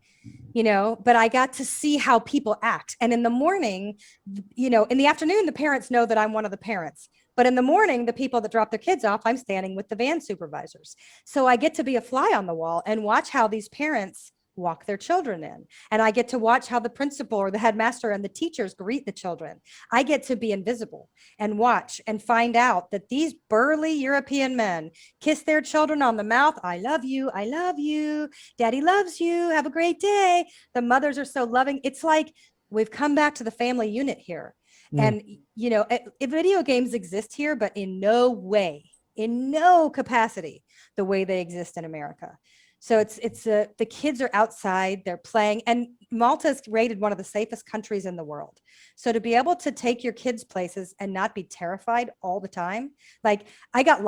you know, but I got to see how people act. And in the morning, you know, in the afternoon, the parents know that I'm one of the parents. But in the morning, the people that drop their kids off, I'm standing with the van supervisors. So I get to be a fly on the wall and watch how these parents walk their children in. And I get to watch how the principal or the headmaster and the teachers greet the children. I get to be invisible and watch and find out that these burly European men kiss their children on the mouth. I love you. I love you. Daddy loves you. Have a great day. The mothers are so loving. It's like we've come back to the family unit here. And, you know, video games exist here, but in no way, in no capacity, the way they exist in America. So the kids are outside, they're playing, and Malta is rated one of the safest countries in the world. So to be able to take your kids places and not be terrified all the time, like I got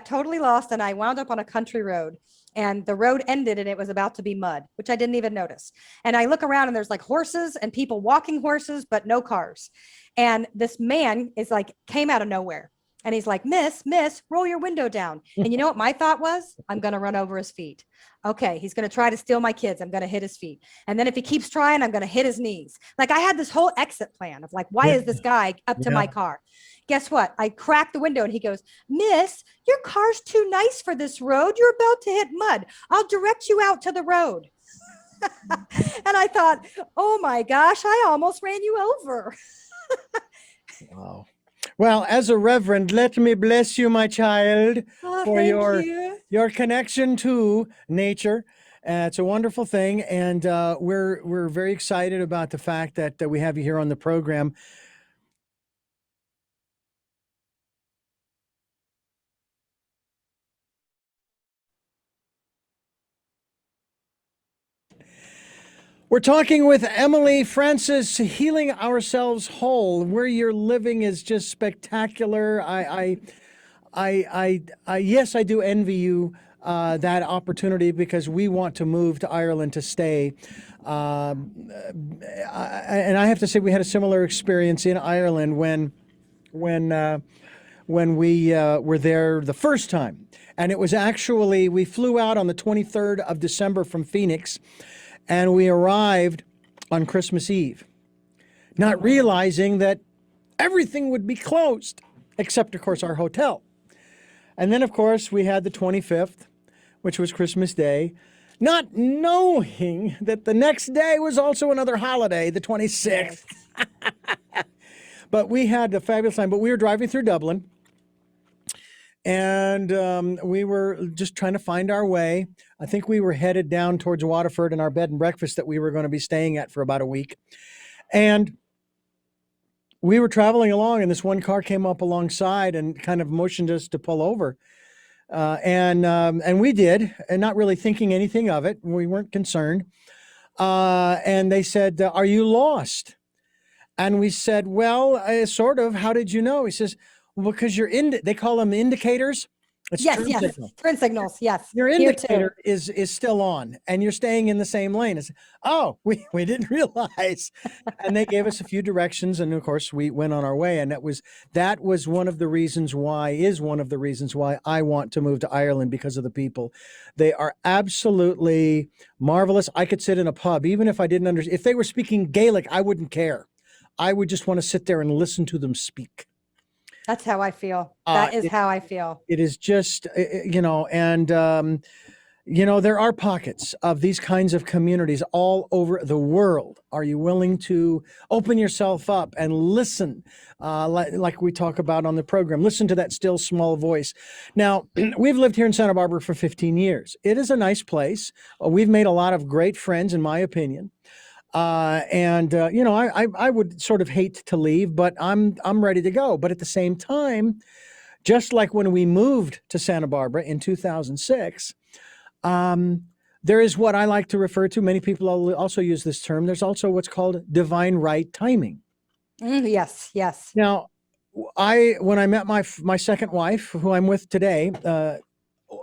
totally lost, and I wound up on a country road. And the road ended and it was about to be mud, which I didn't even notice. And I look around and there's like horses and people walking horses, but no cars. And this man is like, came out of nowhere. And he's like, miss, roll your window down. And you know what my thought was? I'm going to run over his feet. Okay, he's going to try to steal my kids. I'm going to hit his feet. And then if he keeps trying, I'm going to hit his knees. Like I had this whole exit plan of like, why is this guy up to my car? Guess what? I cracked the window and he goes, miss, your car's too nice for this road. You're about to hit mud. I'll direct you out to the road. And I thought, oh my gosh, I almost ran you over. Wow. Well, as a reverend, let me bless you, my child, for your connection to nature. It's a wonderful thing, and we're very excited about the fact that we have you here on the program. We're talking with Emily Francise, Healing Ourselves Whole. Where you're living is just spectacular. Yes, I do envy you that opportunity, because we want to move to Ireland to stay. And I have to say, we had a similar experience in Ireland when we were there the first time. And it was actually, we flew out on the 23rd of December from Phoenix, and we arrived on Christmas Eve, not realizing that everything would be closed, except, of course, our hotel. And then, of course, we had the 25th, which was Christmas Day, not knowing that the next day was also another holiday, the 26th. But we had a fabulous time. But we were driving through Dublin, and we were just trying to find our way. I think we were headed down towards Waterford and our bed and breakfast that we were going to be staying at for about a week. And we were traveling along and this one car came up alongside and kind of motioned us to pull over. And we did, and not really thinking anything of it. We weren't concerned. And they said, "Are you lost?" And we said, "Well, sort of. How did you know?" He says, "Well, because they call them indicators. It's Yes, turn yes. signal. Turn signals. Yes. Your Here too. indicator is still on, and you're staying in the same lane." I said, "Oh, we didn't realize." And they gave us a few directions, and of course we went on our way. And that was one of the reasons why I want to move to Ireland, because of the people. They are absolutely marvelous. I could sit in a pub, even if I didn't understand. If they were speaking Gaelic, I wouldn't care. I would just want to sit there and listen to them speak. That's how I feel. That is It, how I feel. it is just, and there are pockets of these kinds of communities all over the world. Are you willing to open yourself up and listen, like we talk about on the program? Listen to that still small voice. Now, we've lived here in Santa Barbara for 15 years. It is a nice place. We've made a lot of great friends, in my opinion. I would sort of hate to leave, but I'm ready to go. But at the same time, just like when we moved to Santa Barbara in 2006, there is what I like to refer to. Many people also use this term. There's also what's called divine right timing. Yes, yes. Now, when I met my second wife, who I'm with today,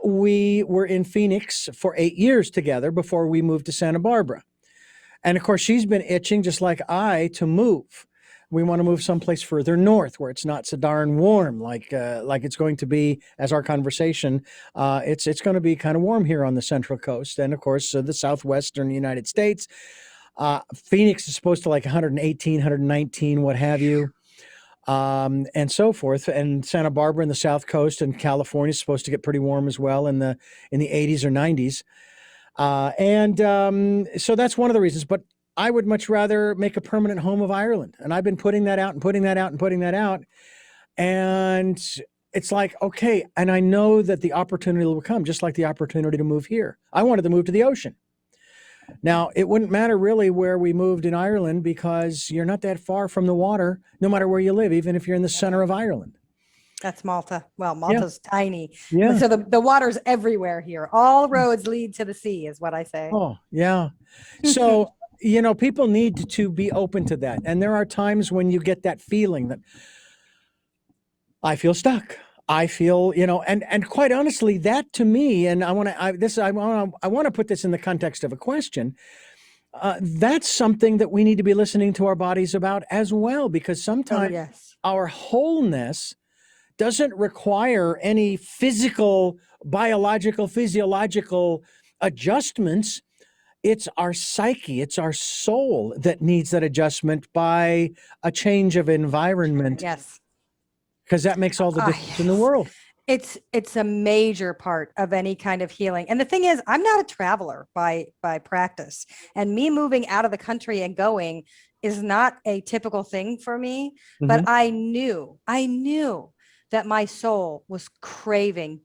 we were in Phoenix for 8 years together before we moved to Santa Barbara. And of course, she's been itching, just like I, to move. We want to move someplace further north where it's not so darn warm, like it's going to be, as our conversation. It's going to be kind of warm here on the Central Coast, and of course, the southwestern United States. Phoenix is supposed to like 118, 119, what have you, and so forth. And Santa Barbara and the South Coast and California is supposed to get pretty warm as well in the 80s or 90s. So that's one of the reasons, but I would much rather make a permanent home of Ireland. And I've been putting that out and putting that out and putting that out. And it's like, okay. And I know that the opportunity will come, just like the opportunity to move here. I wanted to move to the ocean. Now, it wouldn't matter really where we moved in Ireland, because you're not that far from the water, no matter where you live, even if you're in the center of Ireland. That's Malta. Well, Malta's tiny. Yeah. So the water's everywhere here. All roads lead to the sea, is what I say. Oh, yeah. So, people need to be open to that. And there are times when you get that feeling that I feel stuck. I feel, and quite honestly, that to me, and I want to put this in the context of a question. That's something that we need to be listening to our bodies about as well, because sometimes our wholeness doesn't require any physical, biological, physiological adjustments. It's our psyche, it's our soul that needs that adjustment by a change of environment. Yes. Because that makes all the difference in the world. It's a major part of any kind of healing. And the thing is, I'm not a traveler by practice, and me moving out of the country and going is not a typical thing for me. But I knew that my soul was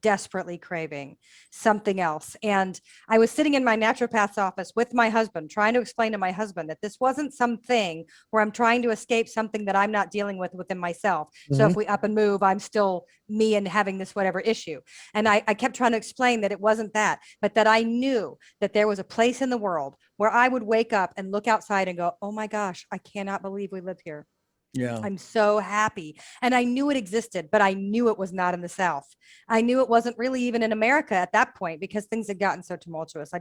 desperately craving something else. And I was sitting in my naturopath's office with my husband, trying to explain to my husband that this wasn't something where I'm trying to escape something that I'm not dealing with within myself. So if we up and move, I'm still me and having this whatever issue. And I kept trying to explain that it wasn't that, but that I knew that there was a place in the world where I would wake up and look outside and go, oh my gosh, I cannot believe we live here. Yeah. I'm so happy. And I knew it existed, but I knew it was not in the South. I knew it wasn't really even in America at that point, because things had gotten so tumultuous. I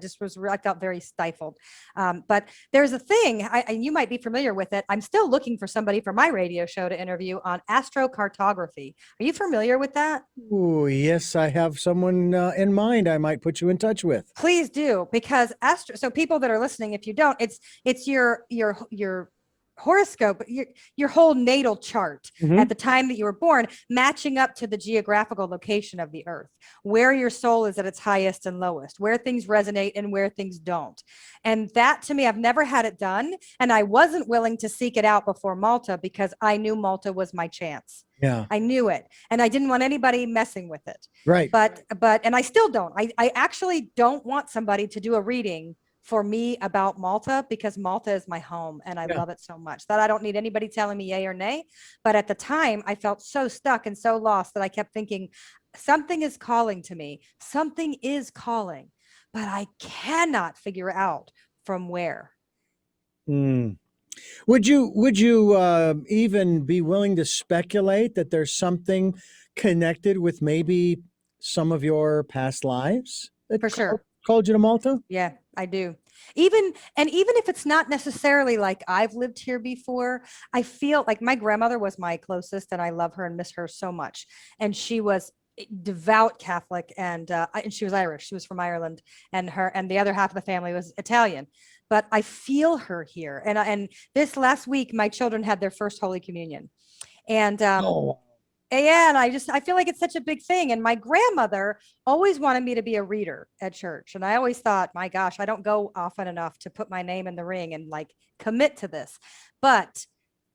felt very stifled. But there's a thing, and you might be familiar with it. I'm still looking for somebody for my radio show to interview on astrocartography. Are you familiar with that? Oh, yes, I have someone in mind I might put you in touch with. Please do, because so people that are listening, if you don't, it's your horoscope, your whole natal chart at the time that you were born, matching up to the geographical location of the earth, where your soul is at its highest and lowest, where things resonate and where things don't. And that, to me, I've never had it done. And I wasn't willing to seek it out before Malta, because I knew Malta was my chance. Yeah. I knew it. And I didn't want anybody messing with it. Right. But, and I still don't. I actually don't want somebody to do a reading for me about Malta, because Malta is my home and I Yeah. love it so much that I don't need anybody telling me yay or nay. But at the time, I felt so stuck and so lost that I kept thinking, something is calling to me. Something is calling, but I cannot figure out from where. Mm. Would you even be willing to speculate that there's something connected with maybe some of your past lives that For sure. called you to Malta? Yeah, I do. Even if it's not necessarily like I've lived here before, I feel like my grandmother was my closest and I love her and miss her so much. And she was devout Catholic and she was Irish. She was from Ireland and the other half of the family was Italian. But I feel her here. And this last week, my children had their first Holy Communion. And Oh, yeah, and I feel like it's such a big thing. And my grandmother always wanted me to be a reader at church. And I always thought, my gosh, I don't go often enough to put my name in the ring and like commit to this. But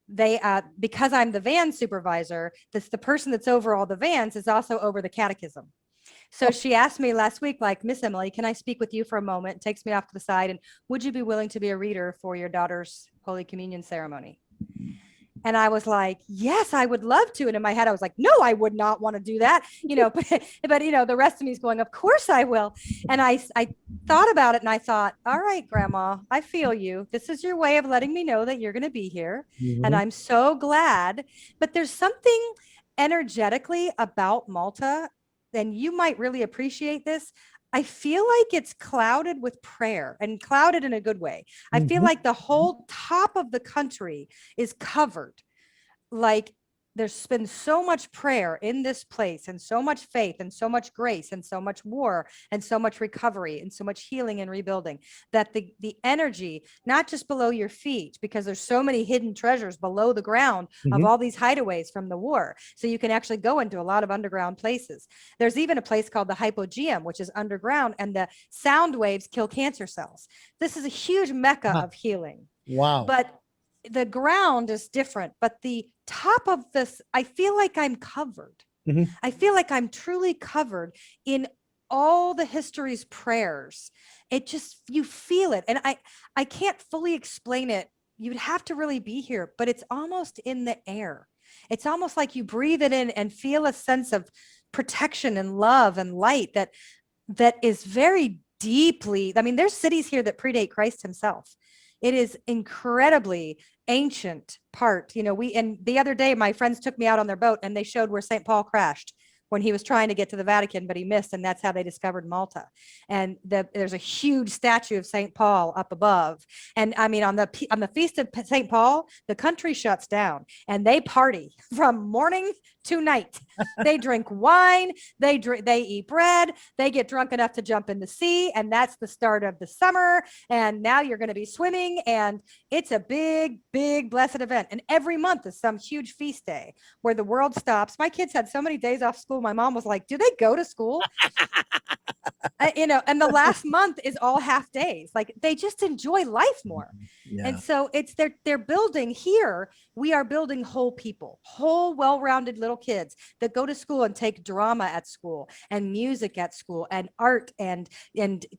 they because I'm the van supervisor, the person that's over all the vans is also over the catechism. So she asked me last week, like, Miss Emily, can I speak with you for a moment? Takes me off to the side. And would you be willing to be a reader for your daughter's Holy Communion ceremony? And I was like, yes, I would love to. And in my head, I was like, no, I would not want to do that. But the rest of me is going, of course I will. And I thought about it and I thought, all right, grandma, I feel you. This is your way of letting me know that you're going to be here. And I'm so glad. But there's something energetically about Malta, and you might really appreciate this. I feel like it's clouded with prayer and clouded in a good way. I feel like the whole top of the country is covered. Like there's been so much prayer in this place and so much faith and so much grace and so much war and so much recovery and so much healing and rebuilding that the energy, not just below your feet, because there's so many hidden treasures below the ground of all these hideaways from the war. So you can actually go into a lot of underground places. There's even a place called the hypogeum, which is underground, and the sound waves kill cancer cells. This is a huge mecca of healing. wow. But the ground is different, but the top of this, I feel like I'm covered. I feel like I'm truly covered in all the history's prayers. It just, you feel it. And I can't fully explain it. You'd have to really be here, but it's almost in the air. It's almost like you breathe it in and feel a sense of protection and love and light that is very deeply, I mean, there's cities here that predate Christ himself. It is incredibly ancient part. And the other day, my friends took me out on their boat and they showed where St. Paul crashed when he was trying to get to the Vatican, but he missed. And that's how they discovered Malta. And there's a huge statue of St. Paul up above. And I mean, on the feast of St. Paul, the country shuts down and they party from morning to night. They drink wine, they eat bread, they get drunk enough to jump in the sea. And that's the start of the summer. And now you're going to be swimming. And it's a big, big, blessed event. And every month is some huge feast day where the world stops. My kids had so many days off school. My mom was like, do they go to school? And the last month is all half days. Like they just enjoy life more. Yeah. And so they're building here. We are building whole people, whole well-rounded little kids that go to school and take drama at school and music at school and art and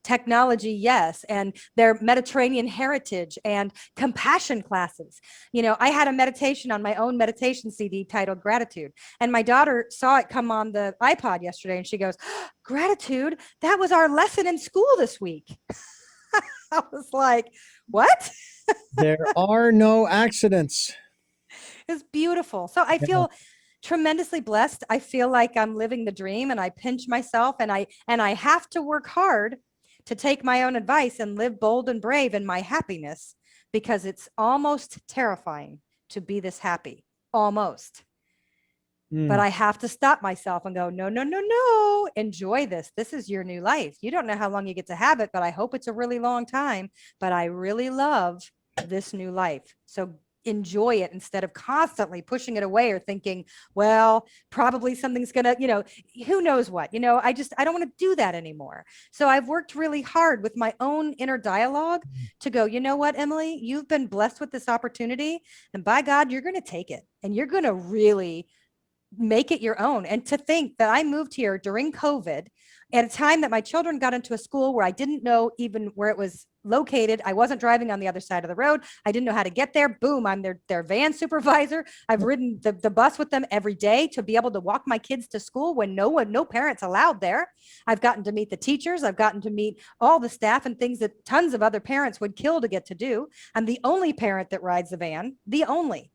technology. Yes. And their Mediterranean heritage and compassion classes. I had a meditation on my own meditation CD titled Gratitude. And my daughter saw it come on the iPod yesterday and she goes, gratitude, that was our lesson in school this week. I was like, what? There are no accidents. It's beautiful. So I feel tremendously blessed. I feel like I'm living the dream and I pinch myself and I have to work hard to take my own advice and live bold and brave in my happiness, because it's almost terrifying to be this happy. Almost. But I have to stop myself and go, no, no, no, no, enjoy this. This is your new life. You don't know how long you get to have it, but I hope it's a really long time. But I really love this new life. So enjoy it instead of constantly pushing it away or thinking, well, probably something's going to, who knows what, I don't want to do that anymore. So I've worked really hard with my own inner dialogue to go, you know what, Emily, you've been blessed with this opportunity and by God, you're going to take it and you're going to really make it your own. And to think that I moved here during COVID at a time that my children got into a school where I didn't know even where it was located. I wasn't driving on the other side of the road. I didn't know how to get there. Boom, I'm their van supervisor. I've ridden the bus with them every day to be able to walk my kids to school when no parents allowed there. I've gotten to meet the teachers. I've gotten to meet all the staff and things that tons of other parents would kill to get to do. I'm the only parent that rides the van, the only.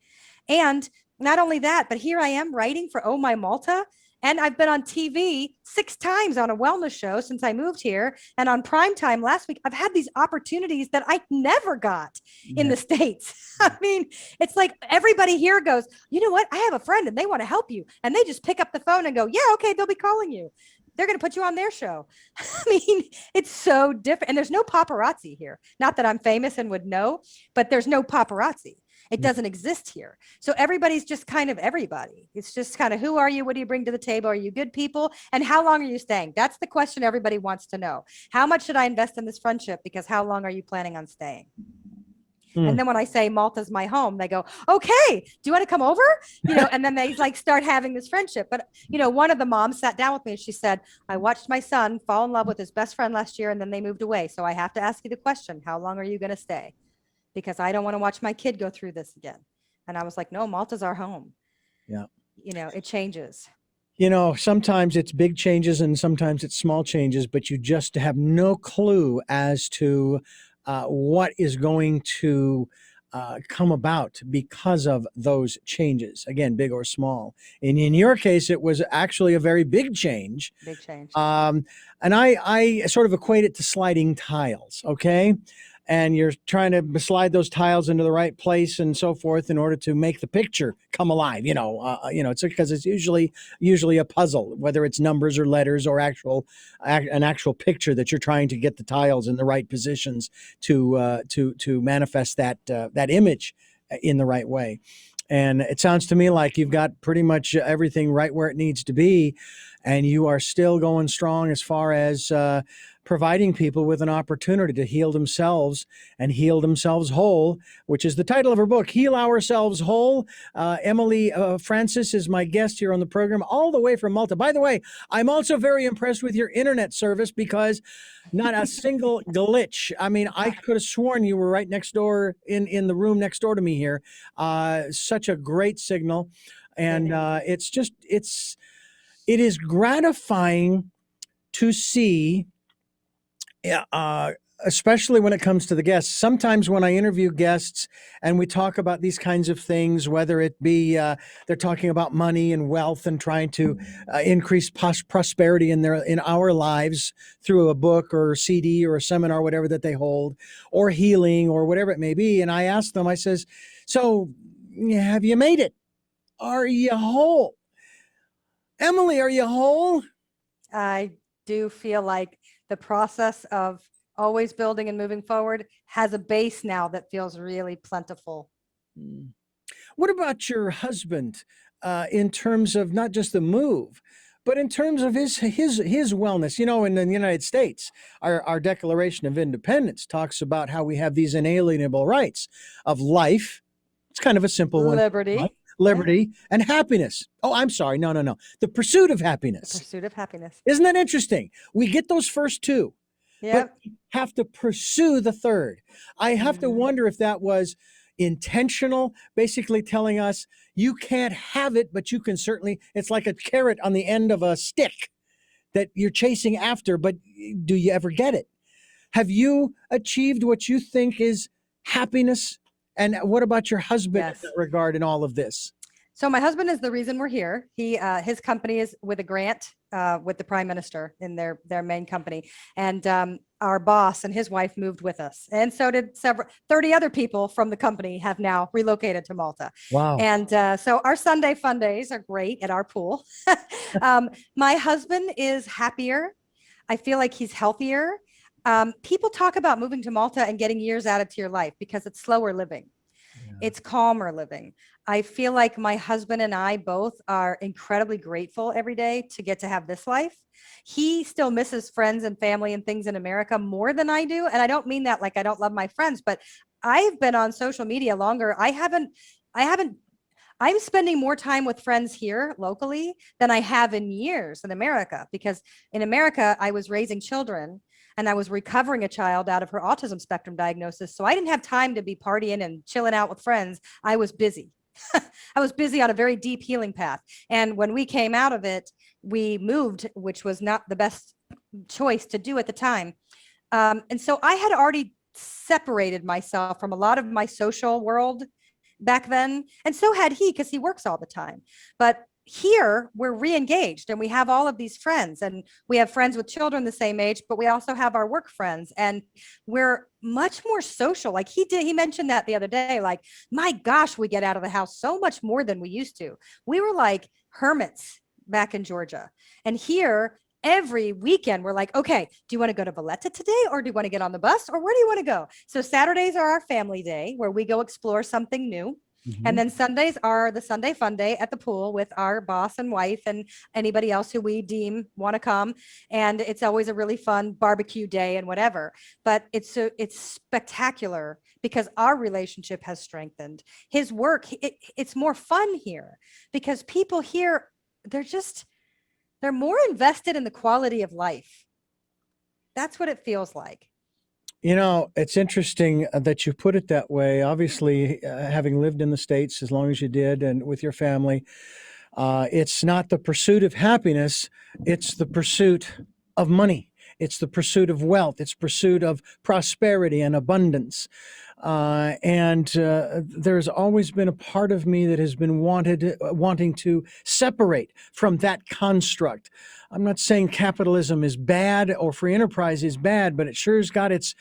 And not only that, but here I am writing for Oh My Malta. And I've been on TV 6 times on a wellness show since I moved here. And on primetime last week, I've had these opportunities that I never got in the States. I mean, it's like everybody here goes, you know what? I have a friend and they want to help you. And they just pick up the phone and go, yeah, okay, they'll be calling you. They're going to put you on their show. I mean, it's so different. And there's no paparazzi here. Not that I'm famous and would know, but there's no paparazzi. It doesn't exist here. So everybody's just kind of everybody. It's just kind of, who are you? What do you bring to the table? Are you good people? And how long are you staying? That's the question everybody wants to know. How much should I invest in this friendship? Because how long are you planning on staying? And then when I say Malta's my home, they go, okay, do you want to come over? You know, and then they like start having this friendship. But, you know, one of the moms sat down with me and she said, I watched my son fall in love with his best friend last year and then they moved away. So I have to ask you the question, how long are you going to stay? Because I don't want to watch my kid go through this again. And I was like, no, Malta's our home. Yeah. You know, it changes. You know, sometimes it's big changes and sometimes it's small changes, but you just have no clue as to what is going to come about because of those changes. Again, big or small. And in your case, it was actually a very big change. Big change. And I sort of equate it to sliding tiles. Okay. And you're trying to slide those tiles into the right place and so forth in order to make the picture come alive. It's because it's usually a puzzle, whether it's numbers or letters or an actual picture that you're trying to get the tiles in the right positions to manifest that image in the right way. And it sounds to me like you've got pretty much everything right where it needs to be, and you are still going strong as far as providing people with an opportunity to heal themselves and heal themselves whole, which is the title of her book, Heal Ourselves Whole. Emily Francise is my guest here on the program, all the way from Malta. By the way, I'm also very impressed with your internet service because not a single glitch. I mean, I could have sworn you were right next door in the room next door to me here. Such a great signal. And it is gratifying to see, especially when it comes to the guests. Sometimes when I interview guests and we talk about these kinds of things, whether it be they're talking about money and wealth and trying to increase prosperity in our lives through a book or a CD or a seminar, whatever that they hold, or healing or whatever it may be. And I ask them, I says, so have you made it? Are you whole? Emily, are you whole? I do feel like the process of always building and moving forward has a base now that feels really plentiful. What about your husband in terms of not just the move, but in terms of his wellness? You know, in the United States, our Declaration of Independence talks about how we have these inalienable rights of life. It's kind of a simple one. Liberty and happiness. Oh, I'm sorry. No. The pursuit of happiness. The pursuit of happiness. Isn't that interesting? We get those first two, but have to pursue the third. I have to wonder if that was intentional, basically telling us you can't have it, but you can certainly, it's like a carrot on the end of a stick that you're chasing after, but do you ever get it? Have you achieved what you think is happiness? And what about your husband in that regard in all of this? So my husband is the reason we're here. His company is with a grant with the Prime Minister in their main company. And our boss and his wife moved with us. And so did 30 other people from the company have now relocated to Malta. Wow. And so our Sunday fun days are great at our pool. My husband is happier. I feel like he's healthier. People talk about moving to Malta and getting years added to your life because it's slower living. It's calmer living. I feel like my husband and I both are incredibly grateful every day to get to have this life. He still misses friends and family and things in America more than I do. And I don't mean that like I don't love my friends, but I've been on social media longer. I haven't I'm spending more time with friends here locally than I have in years in America, because in America, I was raising children and I was recovering a child out of her autism spectrum diagnosis. So I didn't have time to be partying and chilling out with friends. I was busy. I was busy on a very deep healing path. And when we came out of it, we moved, which was not the best choice to do at the time. And so I had already separated myself from a lot of my social world back then. And so had he, because he works all the time. But here we're re-engaged and we have all of these friends, and we have friends with children the same age, but we also have our work friends, and we're much more social. Like he mentioned that the other day, like, my gosh, we get out of the house so much more than we used to. We were like hermits back in Georgia, and here every weekend we're like, okay, do you want to go to Valletta today, or do you want to get on the bus, or where do you want to go? So Saturdays are our family day where we go explore something new. And then Sundays are the Sunday fun day at the pool with our boss and wife and anybody else who we deem want to come. And it's always a really fun barbecue day and whatever. But it's spectacular because our relationship has strengthened. His work, it's more fun here because people here, they're more invested in the quality of life. That's what it feels like. You know, it's interesting that you put it that way. Obviously, having lived in the States as long as you did and with your family, it's not the pursuit of happiness, it's the pursuit of money. It's the pursuit of wealth. It's pursuit of prosperity and abundance. And there's always been a part of me that has been wanting to separate from that construct. I'm not saying capitalism is bad or free enterprise is bad, but it sure has got its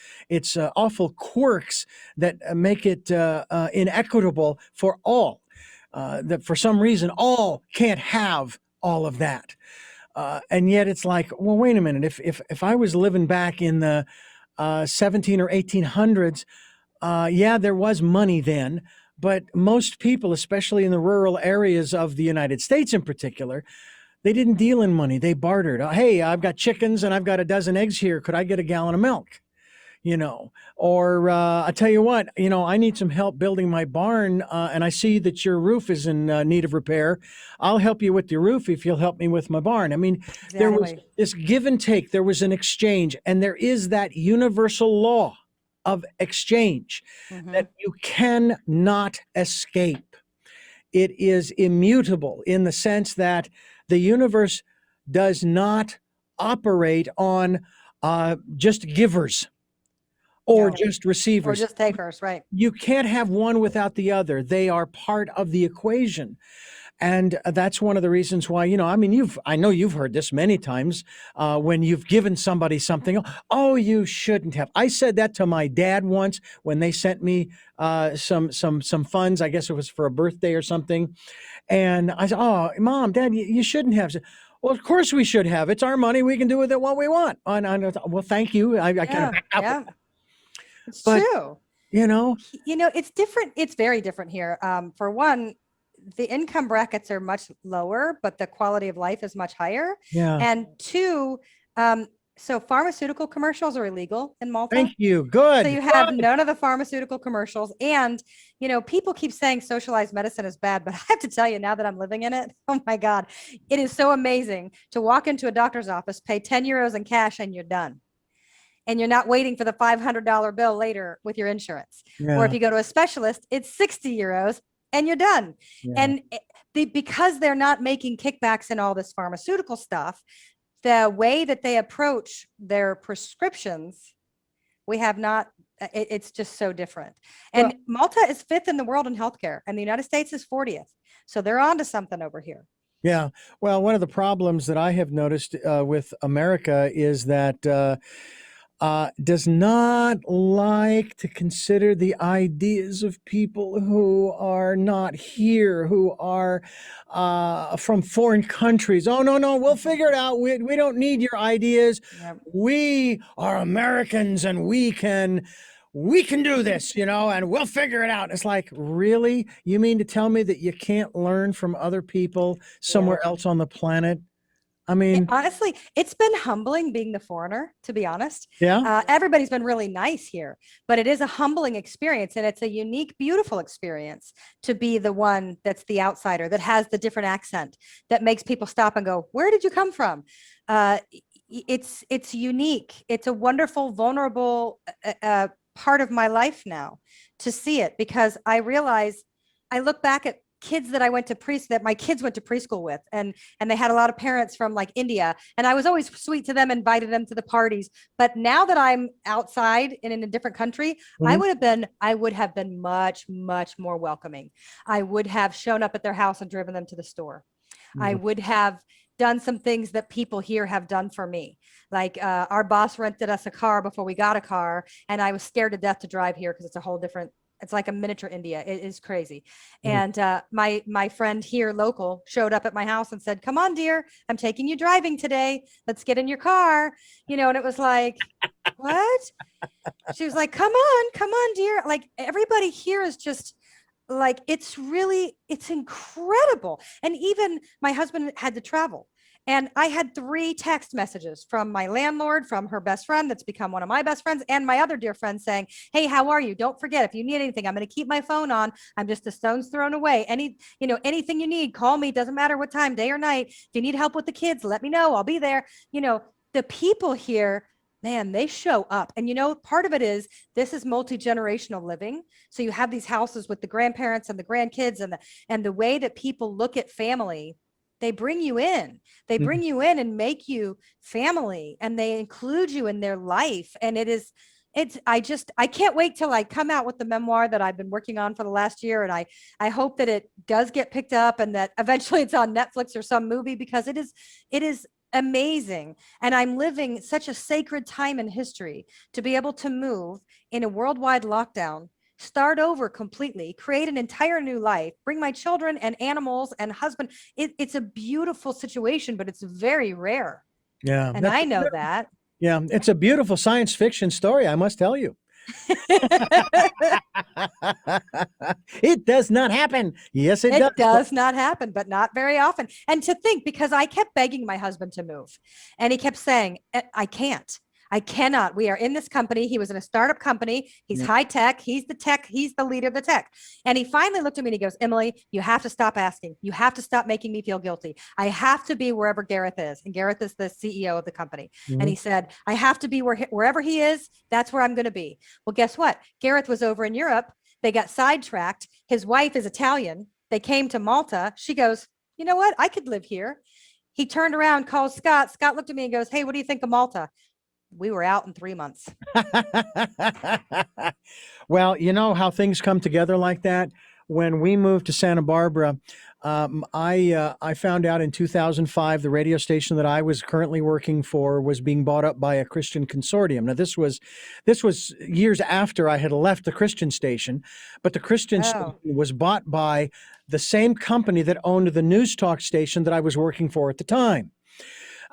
awful quirks that make it inequitable for all. That for some reason all can't have all of that. And yet it's like, well, wait a minute. If I was living back in the 17 or 1800s, yeah, there was money then, but most people, especially in the rural areas of the United States in particular, they didn't deal in money. They bartered. Hey, I've got chickens and I've got a dozen eggs here. Could I get a gallon of milk? Or I tell you what, I need some help building my barn, and I see that your roof is in need of repair. I'll help you with your roof if you'll help me with my barn. I mean, there was this give and take. There was an exchange, and there is that universal law of exchange that you cannot escape. It is immutable in the sense that the universe does not operate on just givers or just receivers. Or just takers, right? You can't have one without the other. They are part of the equation. And that's one of the reasons why, I know you've heard this many times when you've given somebody something. Oh, you shouldn't have. I said that to my dad once when they sent me some funds. I guess it was for a birthday or something. And I said, oh, Mom, Dad, you shouldn't have. Well, of course we should have. It's our money. We can do with it what we want. Well, thank you. I kind of. It's true. It's different. It's very different here. For one, the income brackets are much lower, but the quality of life is much higher. Yeah. And two, so pharmaceutical commercials are illegal in Malta. Thank you. Good. So you have none of the pharmaceutical commercials. And, people keep saying socialized medicine is bad, but I have to tell you now that I'm living in it, oh my God, it is so amazing to walk into a doctor's office, pay 10 euros in cash, and you're done. And you're not waiting for the $500 bill later with your insurance. Yeah. Or if you go to a specialist, it's 60 euros and you're done. Yeah. And because they're not making kickbacks and all this pharmaceutical stuff, the way that they approach their prescriptions, we have not, it's just so different. And Malta is 5th in the world in healthcare, and the United States is 40th. So they're on to something over here. Yeah. Well, one of the problems that I have noticed with America is that does not like to consider the ideas of people who are not here, who are from foreign countries. Oh, no, we'll figure it out. We don't need your ideas. Yep. We are Americans and we can do this, and we'll figure it out. It's like, really? You mean to tell me that you can't learn from other people somewhere else on the planet? I mean, Honestly, it's been humbling being the foreigner, to be honest. yeah. Everybody's been really nice here, but it is a humbling experience, and it's a unique, beautiful experience to be the one that's the outsider, that has the different accent, that makes people stop and go, "Where did you come from?" It's unique. It's a wonderful, vulnerable part of my life now to see it, because I realize, I look back at kids that I went to that my kids went to preschool with, and they had a lot of parents from like India, and I was always sweet to them, invited them to the parties. But now that I'm outside and in a different country, Mhm. I would have been much, much more welcoming. I would have shown up at their house and driven them to the store. I Mhm. would have done some things that people here have done for me. Like our boss rented us a car before we got a car, and I was scared to death to drive here because it's a whole different. It's like a miniature India. It is crazy. Mhm. And my friend here local showed up at my house and said, "Come on, dear, I'm taking you driving today. Let's get in your car." And it was like, what? She was like, come on, dear. Like, everybody here is just like, it's incredible. And even my husband had to travel. And I had 3 text messages from my landlord, from her best friend that's become one of my best friends, and my other dear friend saying, "Hey, how are you? Don't forget, if you need anything, I'm going to keep my phone on. I'm just a stone's thrown away. Anything you need, call me. Doesn't matter what time, day or night. If you need help with the kids, let me know. I'll be there." The people here, man, they show up. And part of it is, this is multi-generational living. So you have these houses with the grandparents and the grandkids, and the way that people look at family, they bring you in. They Mhm. bring you in and make you family, and they include you in their life. And I can't wait till I come out with the memoir that I've been working on for the last year. And I hope that it does get picked up, and that eventually it's on Netflix or some movie, because it is amazing. And I'm living such a sacred time in history to be able to move in a worldwide lockdown, start over completely, create an entire new life, bring my children and animals and husband. It's a beautiful situation, but it's very rare. Yeah, And I know that. yeah, it's a beautiful science fiction story, I must tell you. It does not happen. Yes, it does. It does not happen, but not very often. And to think, because I kept begging my husband to move, and he kept saying, "I can't. I cannot. We are in this company." He was in a startup company. He's Yeah. high tech. He's the tech. He's the leader of the tech. And he finally looked at me and he goes, "Emily, you have to stop asking. You have to stop making me feel guilty. I have to be wherever Gareth is." And Gareth is the CEO of the company. And Mhm. he said, "I have to be wherever he is. That's where I'm going to be." Well, guess what? Gareth was over in Europe. They got sidetracked. His wife is Italian. They came to Malta. She goes, "You know what? I could live here." He turned around, called Scott. Scott looked at me and goes, "Hey, what do you think of Malta?" We were out in 3 months. Well, you know how things come together like that. When we moved to Santa Barbara, I found out in 2005 the radio station that I was currently working for was being bought up by a Christian consortium. Now this was years after I had left the Christian station, but the Christian station Oh, was bought by the same company that owned the news talk station that I was working for at the time.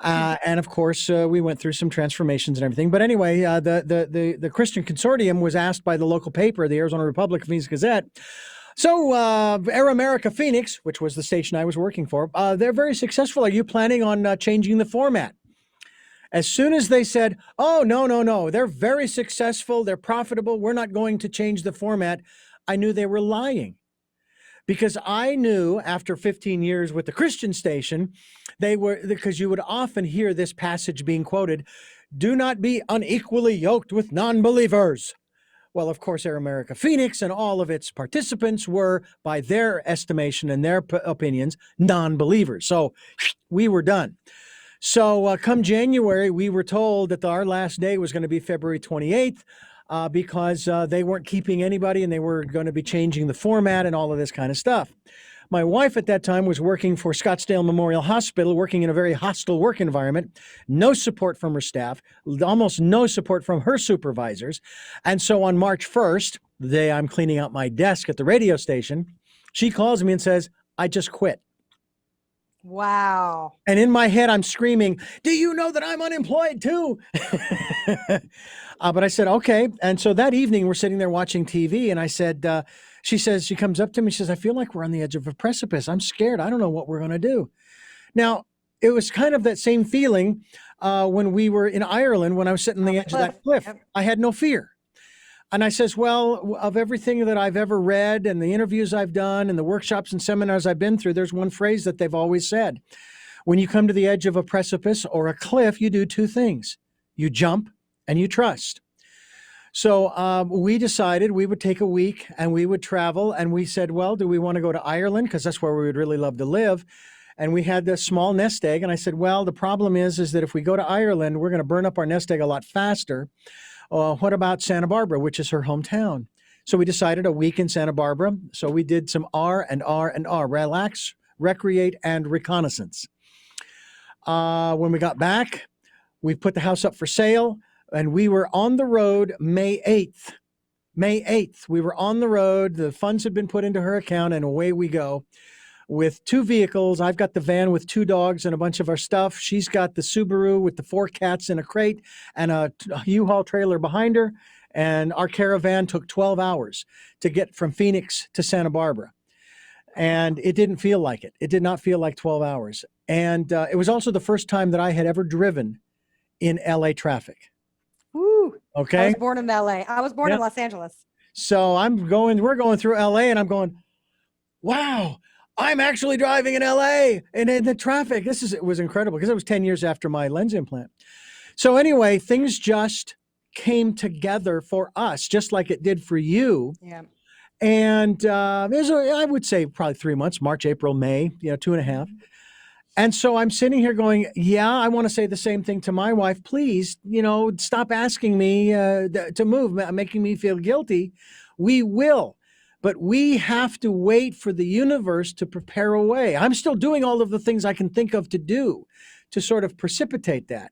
And of course, we went through some transformations and everything. But anyway, the Christian Consortium was asked by the local paper, the Arizona Republic Phoenix Gazette. So, Air America Phoenix, which was the station I was working for, they're very successful. Are you planning on changing the format? As soon as they said, "Oh, no, no, no, they're very successful, they're profitable, we're not going to change the format," I knew they were lying, because I knew after 15 years with the Christian station, they were, because you would often hear this passage being quoted, "Do not be unequally yoked with non-believers." Well, of course, Air America Phoenix and all of its participants were, by their estimation and their opinions, non-believers. So we were done. So come January, we were told that our last day was going to be February 28th. Because they weren't keeping anybody and they were going to be changing the format and all of this kind of stuff. My wife at that time was working for Scottsdale Memorial Hospital, working in a very hostile work environment, no support from her staff, almost no support from her supervisors. And so on March 1st, the day I'm cleaning out my desk at the radio station, she calls me and says, "I just quit." wow. And in my head, I'm screaming, "Do you know that I'm unemployed too?" But I said, "Okay." And so that evening, we're sitting there watching TV. And I said, she comes up to me, she says, "I feel like we're on the edge of a precipice. I'm scared. I don't know what we're going to do." Now, it was kind of that same feeling when we were in Ireland, when I was sitting on the edge of that cliff. Yep. I had no fear. And I says, well, of everything that I've ever read and the interviews I've done and the workshops and seminars I've been through, there's one phrase that they've always said. When you come to the edge of a precipice or a cliff, you do two things. You jump and you trust. So we decided we would take a week and we would travel. And we said, well, do we want to go to Ireland? Because that's where we would really love to live. And we had this small nest egg. And I said, well, the problem is that if we go to Ireland, we're going to burn up our nest egg a lot faster. What about Santa Barbara, which is her hometown? So we decided a week in Santa Barbara. So we did some R and R and R, relax, recreate, and reconnaissance. When we got back, we put the house up for sale, and we were on the road May 8th. May 8th, we were on the road. The funds had been put into her account, and away we go with two vehicles. I've got the van with two dogs and a bunch of our stuff. She's got the Subaru with the 4 cats in a crate and a U-Haul trailer behind her. And our caravan took 12 hours to get from Phoenix to Santa Barbara. And it didn't feel like it. It did not feel like 12 hours. And it was also the first time that I had ever driven in LA traffic. Woo. Okay. I was born in LA. I was born in Los Angeles. So we're going through LA and I'm going, wow, I'm actually driving in LA and in the traffic. It was incredible because it was 10 years after my lens implant. So anyway, things just came together for us, just like it did for you. Yeah. And I would say probably 3 months, March, April, May, 2.5. And so I'm sitting here going, yeah, I want to say the same thing to my wife. Please, stop asking me to move, making me feel guilty. We will. But we have to wait for the universe to prepare a way. I'm still doing all of the things I can think of to do to sort of precipitate that.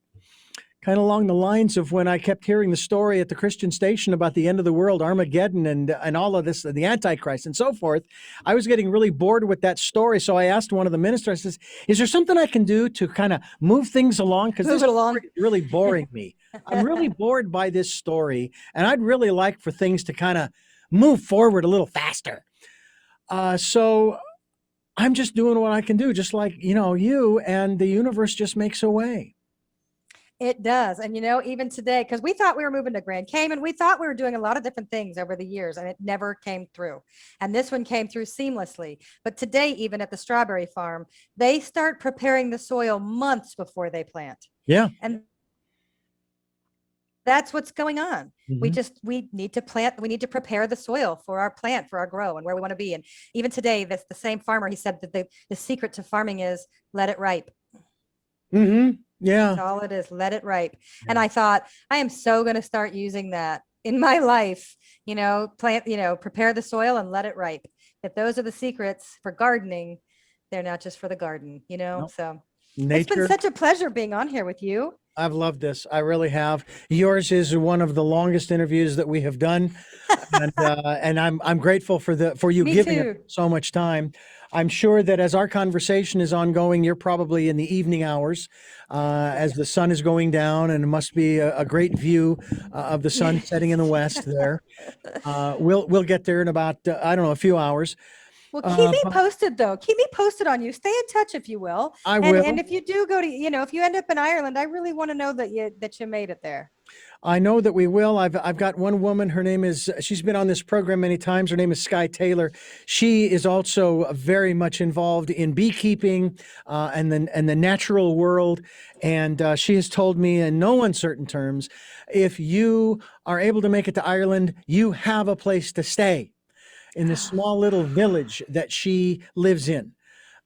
Kind of along the lines of when I kept hearing the story at the Christian station about the end of the world, Armageddon, and all of this, the Antichrist and so forth. I was getting really bored with that story. So I asked one of the ministers, I says, is there something I can do to kind of move things along? Because this is really boring me. I'm really bored by this story. And I'd really like for things to kind of move forward a little faster. So I'm just doing what I can do, just like, you, and the universe just makes a way. It does. And, even today, because we thought we were moving to Grand Cayman, we thought we were doing a lot of different things over the years, and it never came through. And this one came through seamlessly. But today, even at the strawberry farm, they start preparing the soil months before they plant. Yeah. And that's what's going on. Mm-hmm. We need to plant. We need to prepare the soil for our plant, for our grow and where we want to be. And even today, the same farmer, he said that the secret to farming is let it ripe. Mm-hmm. Yeah. That's all it is. Let it ripe. Yeah. And I thought, I am so going to start using that in my life, prepare the soil and let it ripe. If those are the secrets for gardening, they're not just for the garden, nope. So Nature. It's been such a pleasure being on here with you. I've loved this. I really have. Yours is one of the longest interviews that we have done. And I'm grateful for you giving it so much time. I'm sure that as our conversation is ongoing, you're probably in the evening hours as the sun is going down, and it must be a great view of the sun setting in the west there. We'll get there in about, a few hours. Well, keep me posted, though. Keep me posted on you. Stay in touch, if you will. I will. And if you do go to, if you end up in Ireland, I really want to know that you made it there. I know that we will. I've got one woman. Her name is, she's been on this program many times. Her name is Sky Taylor. She is also very much involved in beekeeping and the natural world. And she has told me in no uncertain terms, if you are able to make it to Ireland, you have a place to stay in this small little village that she lives in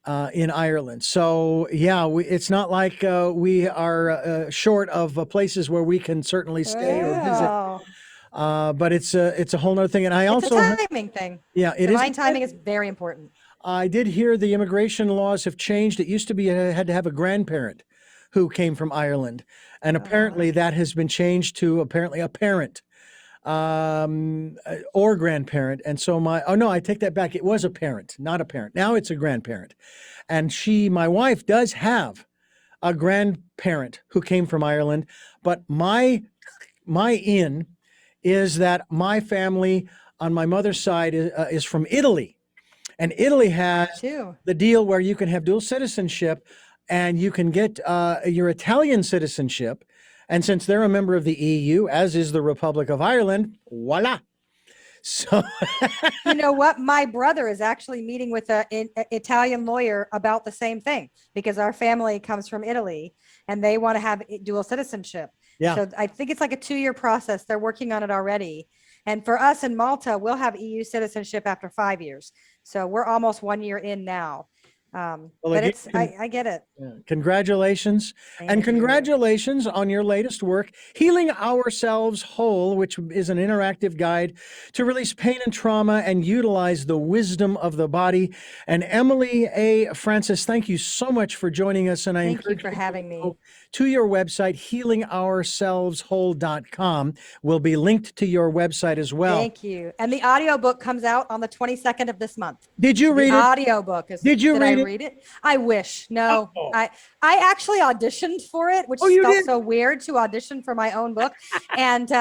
Ireland. So yeah, it's not like we are short of places where we can certainly stay or visit. But it's a whole nother thing. And I also it's a timing thing. Yeah, it is. Divine timing is very important. I did hear the immigration laws have changed. It used to be you had to have a grandparent who came from Ireland, and apparently that has been changed to apparently a parent or grandparent. And so I take that back. It was a parent, not a parent. Now it's a grandparent. And my wife does have a grandparent who came from Ireland, but my in is that my family on my mother's side is from Italy. And Italy has the deal where you can have dual citizenship and you can get your Italian citizenship. And since they're a member of the EU, as is the Republic of Ireland, voila. So You know what? My brother is actually meeting with an Italian lawyer about the same thing because our family comes from Italy and they want to have dual citizenship. yeah. So I think it's like a 2-year process. They're working on it already. And for us in Malta, we'll have EU citizenship after 5 years. So we're almost 1 year in now. Well, But again, I get it. congratulations. And Thank you. congratulations on your latest work, Healing Ourselves Whole, which is an interactive guide to release pain and trauma and utilize the wisdom of the body. And Emily A. Francis, thank you so much for joining us. And I Thank you encourage for people having to me. go to your website, healingourselveswhole.com. Will be linked to your website as well. Thank you. And the audiobook comes out on the 22nd of this month. Did you read The it? audiobook is. Did you I read it? read it? I wish. No. Oh. I actually auditioned for it, which Oh, you felt did? so weird to audition for my own book. And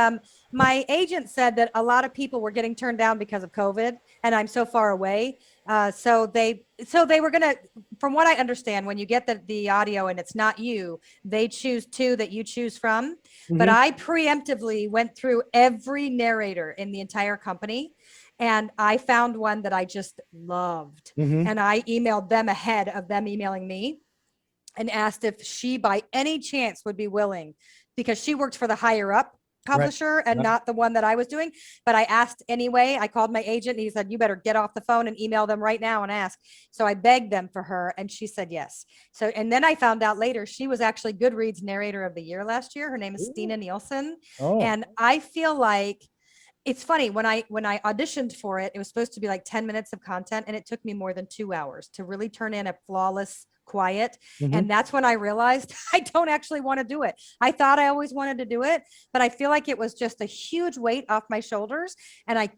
my agent said that a lot of people were getting turned down because of COVID, and I'm so far away. So they were gonna, from what I understand, when you get the audio and it's not you, they choose 2 that you choose from. But Mhm. I preemptively went through every narrator in the entire company, and I found one that I just loved. Mhm. And I emailed them ahead of them emailing me and asked if she by any chance would be willing, because she worked for the higher up publisher and Right. not the one that I was doing. But I asked anyway. I called my agent and he said, you better get off the phone and email them right now and ask. So I begged them for her and she said yes. So, and then I found out later she was actually Goodreads narrator of the year last year. Her name is Stina Nielsen. Oh. And I feel like it's funny when I auditioned for it, it was supposed to be like 10 minutes of content and it took me more than 2 hours to really turn in a flawless quiet. Mhm. And that's when I realized I don't actually want to do it. I thought I always wanted to do it, but I feel like it was just a huge weight off my shoulders. And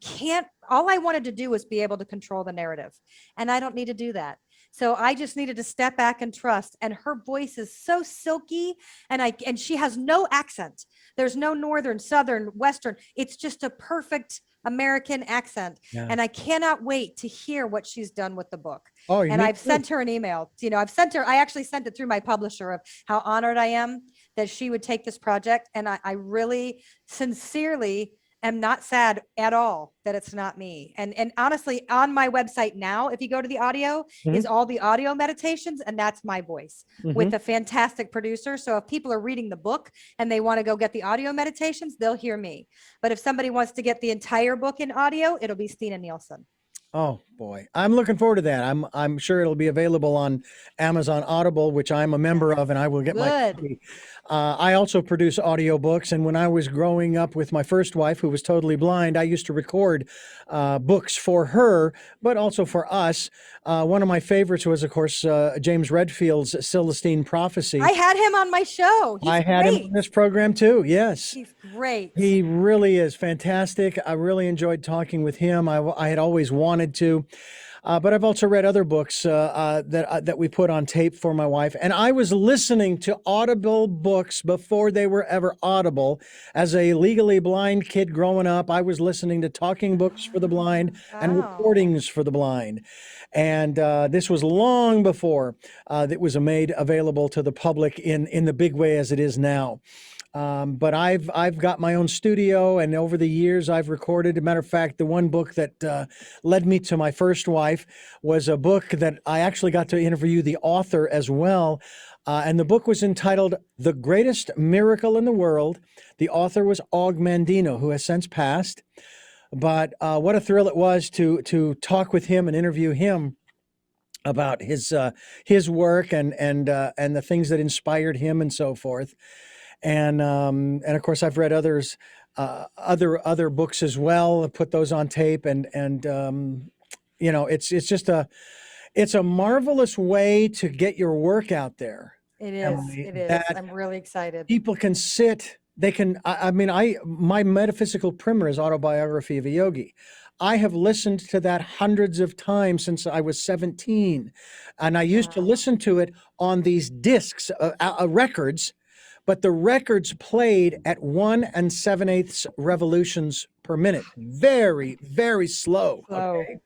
all I wanted to do was be able to control the narrative. And I don't need to do that. So I just needed to step back and trust. And her voice is so silky and she has no accent. There's no Northern, Southern, Western. It's just a perfect American accent. Yeah. And I cannot wait to hear what she's done with the book. Oh, And I've sent her an email. I actually sent it through my publisher of how honored I am that she would take this project. And I really sincerely am not sad at all that it's not me. And honestly, on my website now, if you go to the audio, is all the audio meditations, and that's my voice with a fantastic producer. So if people are reading the book and they want to go get the audio meditations, they'll hear me. But if somebody wants to get the entire book in audio, it'll be Stina Nielsen. Oh boy, I'm looking forward to that. I'm sure it'll be available on Amazon Audible, which I'm a member of, and I will get my copy. I also produce audiobooks, and when I was growing up with my first wife, who was totally blind, I used to record books for her, but also for us. One of my favorites was, of course, James Redfield's Celestine Prophecy. I had him on my show. I had him on this program too. Yes. He's great. He really is fantastic. I really enjoyed talking with him. I had always wanted to. But I've also read other books that we put on tape for my wife. And I was listening to Audible books before they were ever audible. As a legally blind kid growing up, I was listening to talking books for the blind and recordings for the blind. And this was long before it was made available to the public in the big way as it is now. But I've got my own studio, and over the years I've recorded. As a matter of fact, the one book that led me to my first wife was a book that I actually got to interview the author as well. And the book was entitled The Greatest Miracle in the World. The author was Og Mandino, who has since passed. But what a thrill it was to talk with him and interview him about his work and the things that inspired him and so forth. And of course, I've read other books as well. Put those on tape, and it's just it's a marvelous way to get your work out there. It is. It is. I'm really excited. People can sit. They can. My metaphysical primer is Autobiography of a Yogi. I have listened to that hundreds of times since I was 17, and I used to listen to it on these discs, records. But the records played at 1 7/8 revolutions per minute. Very, very slow. Okay.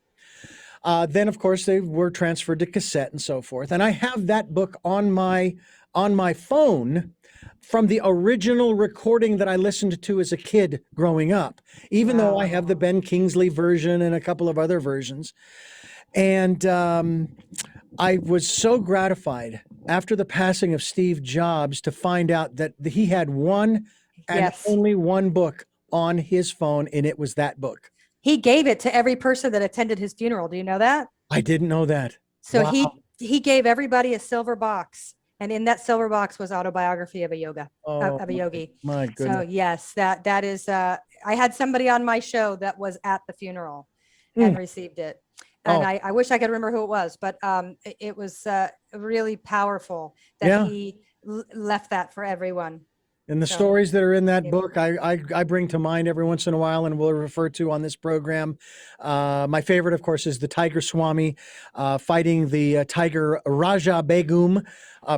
Then, of course, they were transferred to cassette and so forth. And I have that book on my phone from the original recording that I listened to as a kid growing up, even though I have the Ben Kingsley version and a couple of other versions. And I was so gratified after the passing of Steve Jobs to find out that he had one and Yes. only one book on his phone, and it was that book. He gave it to every person that attended his funeral. Do you know that? I didn't know that. So Wow. he gave everybody a silver box, and in that silver box was autobiography of a yogi. My goodness. So yes, that is. I had somebody on my show that was at the funeral and received it, and I wish I could remember who it was, but it was really powerful that he left that for everyone. And the stories that are in that book, I bring to mind every once in a while and will refer to on this program. My favorite, of course, is the Tiger Swami fighting the Tiger Raja Begum,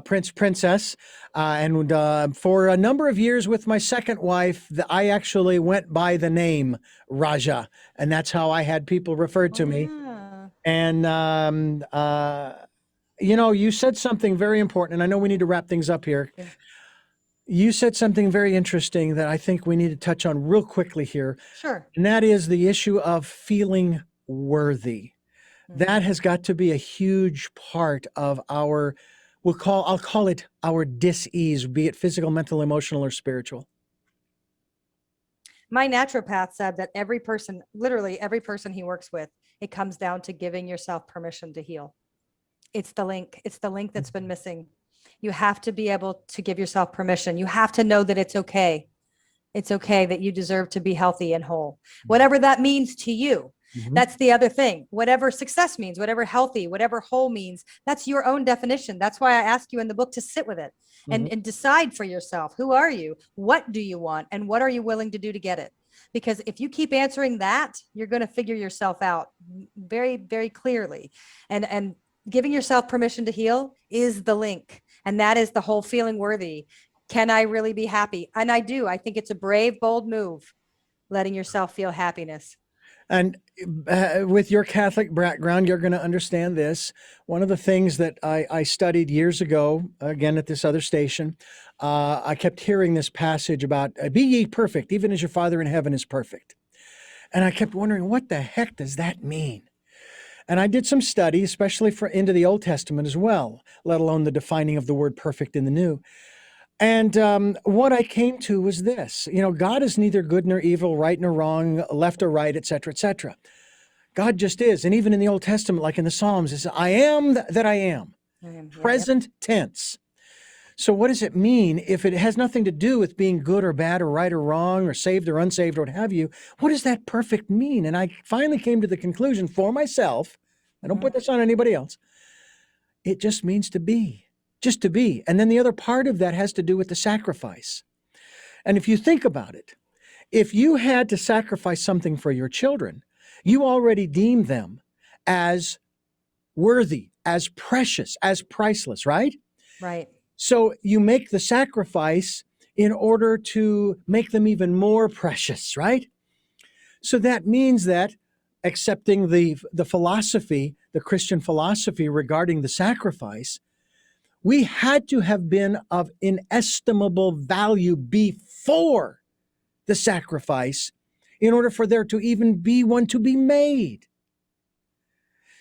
princess. And for a number of years with my second wife, I actually went by the name Raja. And that's how I had people referred to me. And, you said something very important, and I know we need to wrap things up here. Yeah. You said something very interesting that I think we need to touch on real quickly here. Sure. And that is the issue of feeling worthy. That has got to be a huge part of our, I'll call it our dis-ease, be it physical, mental, emotional, or spiritual. My naturopath said that every person, literally every person he works with, it comes down to giving yourself permission to heal. It's the link. It's the link that's been missing. You have to be able to give yourself permission. You have to know that it's okay. It's okay that you deserve to be healthy and whole, whatever that means to you. That's the other thing. Whatever success means, whatever healthy, whatever whole means, that's your own definition. That's why I ask you in the book to sit with it and decide for yourself. Who are you? What do you want? And what are you willing to do to get it? Because if you keep answering that, you're going to figure yourself out very, very clearly. And giving yourself permission to heal is the link. And that is the whole feeling worthy. Can I really be happy? And I do. I think it's a brave, bold move, letting yourself feel happiness. And with your Catholic background, you're going to understand this. One of the things that I studied years ago, again at this other station, I kept hearing this passage about, be ye perfect, even as your Father in heaven is perfect. And I kept wondering, what the heck does that mean? And I did some study, especially into the Old Testament as well, let alone the defining of the word perfect in the New. And what I came to was this, God is neither good nor evil, right nor wrong, left or right, et cetera, et cetera. God just is. And even in the Old Testament, like in the Psalms, it says, I am that I am. Present tense. So what does it mean if it has nothing to do with being good or bad or right or wrong or saved or unsaved or what have you? What does that perfect mean? And I finally came to the conclusion for myself, I don't put this on anybody else, it just means to be, just to be. And then the other part of that has to do with the sacrifice. And if you think about it, if you had to sacrifice something for your children, you already deem them as worthy, as precious, as priceless, right? Right. So you make the sacrifice in order to make them even more precious, right? So that means that accepting the philosophy, the Christian philosophy regarding the sacrifice, we had to have been of inestimable value before the sacrifice in order for there to even be one to be made.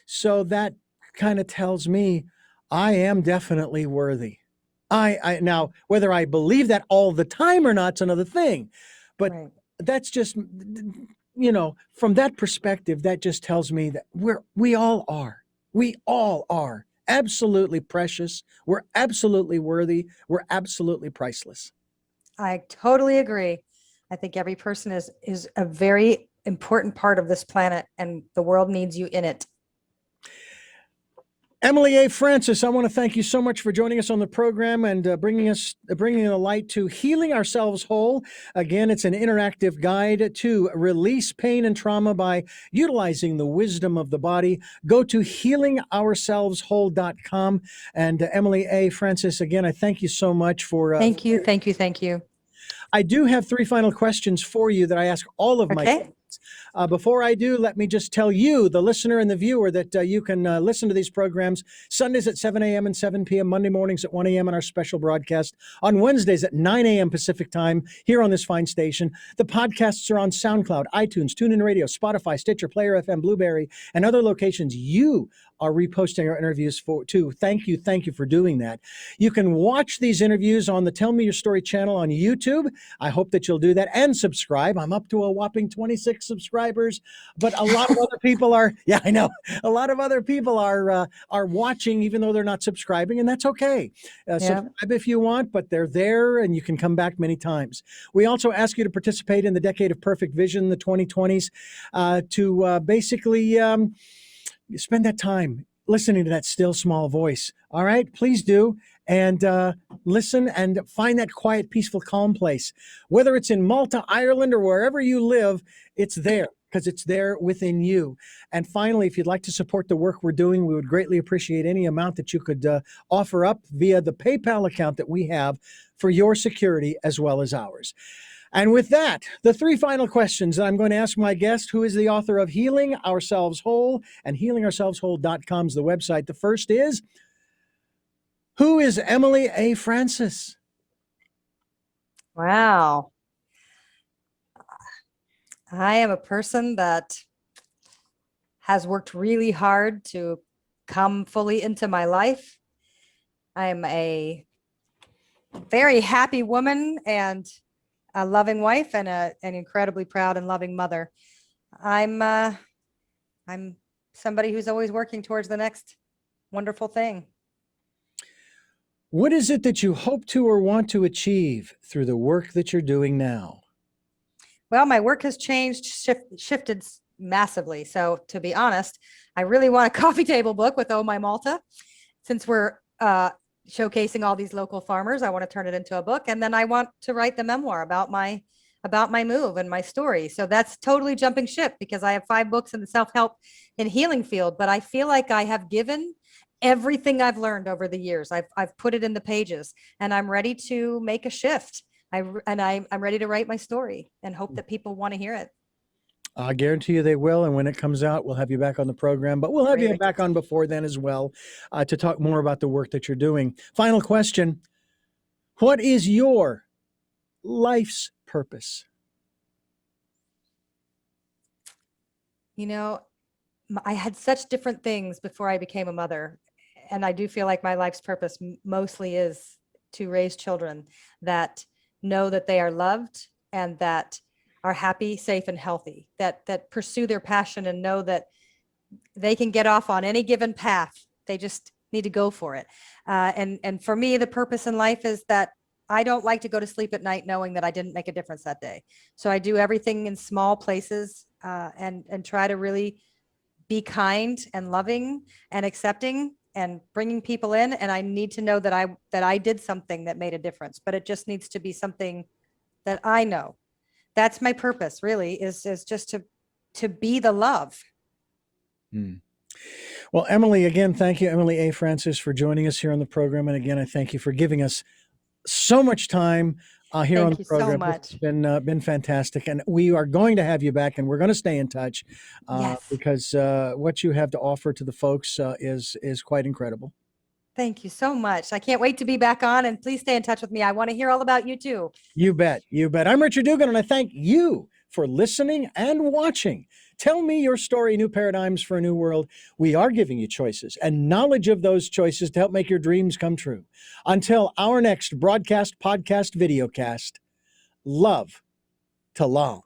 So that kind of tells me I am definitely worthy. Now, whether I believe that all the time or not is another thing, but that's just, from that perspective, that just tells me that we all are absolutely precious. We're absolutely worthy. We're absolutely priceless. I totally agree. I think every person is a very important part of this planet, and the world needs you in it. Emily A. Francis, I want to thank you so much for joining us on the program and bringing a light to healing ourselves whole. Again, it's an interactive guide to release pain and trauma by utilizing the wisdom of the body. Go to healingourselveswhole.com. And Emily A. Francis, again, I thank you so much for... Thank you. I do have 3 final questions for you that I ask all of my Before I do, let me just tell you, the listener and the viewer, that you can listen to these programs Sundays at 7 a.m. and 7 p.m., Monday mornings at 1 a.m. on our special broadcast, on Wednesdays at 9 a.m. Pacific time here on this fine station. The podcasts are on SoundCloud, iTunes, TuneIn Radio, Spotify, Stitcher, Player FM, Blueberry, and other locations you are reposting our interviews for too. Thank you for doing that. You can watch these interviews on the Tell Me Your Story channel on YouTube. I hope that you'll do that and subscribe. I'm up to a whopping 26 subscribers, but a lot of other people are. Yeah, I know. A lot of other people are watching, even though they're not subscribing, and that's okay. Subscribe if you want, but they're there, and you can come back many times. We also ask you to participate in the Decade of Perfect Vision, the 2020s, to basically. Spend that time listening to that still small voice. All right, please do. And listen and find that quiet, peaceful, calm place. Whether it's in Malta, Ireland, or wherever you live, it's there because it's there within you. And finally, if you'd like to support the work we're doing, we would greatly appreciate any amount that you could offer up via the PayPal account that we have for your security as well as ours. And with that, the three final questions I'm going to ask my guest, who is the author of Healing Ourselves Whole, and healingourselveswhole.com is the website. The first is, who is Emily A. Francise? Wow. I am a person that has worked really hard to come fully into my life. I am a very happy woman and a loving wife and an incredibly proud and loving mother. I'm somebody who's always working towards the next wonderful thing. What is it that you hope to or want to achieve through the work that you're doing now? Well, my work has changed, shifted massively. So to be honest, I really want a coffee table book with Oh My Malta. Since we're showcasing all these local farmers, I want to turn it into a book. And then I want to write the memoir about my move and my story. So that's totally jumping ship because I have 5 books in the self-help and healing field, but I feel like I have given everything I've learned over the years. I've put it in the pages and I'm ready to make a shift. I'm ready to write my story and hope that people want to hear it. I guarantee you they will. And when it comes out, we'll have you back on the program, but we'll have you back on before then as well to talk more about the work that you're doing. Final question. What is your life's purpose? You know, I had such different things before I became a mother. And I do feel like my life's purpose mostly is to raise children that know that they are loved and that are happy, safe, and healthy, that pursue their passion and know that they can get off on any given path. They just need to go for it. And for me, the purpose in life is that I don't like to go to sleep at night knowing that I didn't make a difference that day. So I do everything in small places and try to really be kind and loving and accepting and bringing people in. And I need to know that I did something that made a difference, but it just needs to be something that I know. That's my purpose, really, is just to be the love. Well, Emily, again, thank you, Emily A. Francise, for joining us here on the program. And again, I thank you for giving us so much time here on the program. So much. It's been fantastic. And we are going to have you back, and we're going to stay in touch because what you have to offer to the folks is quite incredible. Thank you so much. I can't wait to be back on, and please stay in touch with me. I want to hear all about you too. You bet. You bet. I'm Richard Dugan, and I thank you for listening and watching. Tell Me Your Story, New Paradigms for a New World. We are giving you choices and knowledge of those choices to help make your dreams come true. Until our next broadcast, podcast, videocast, love to long.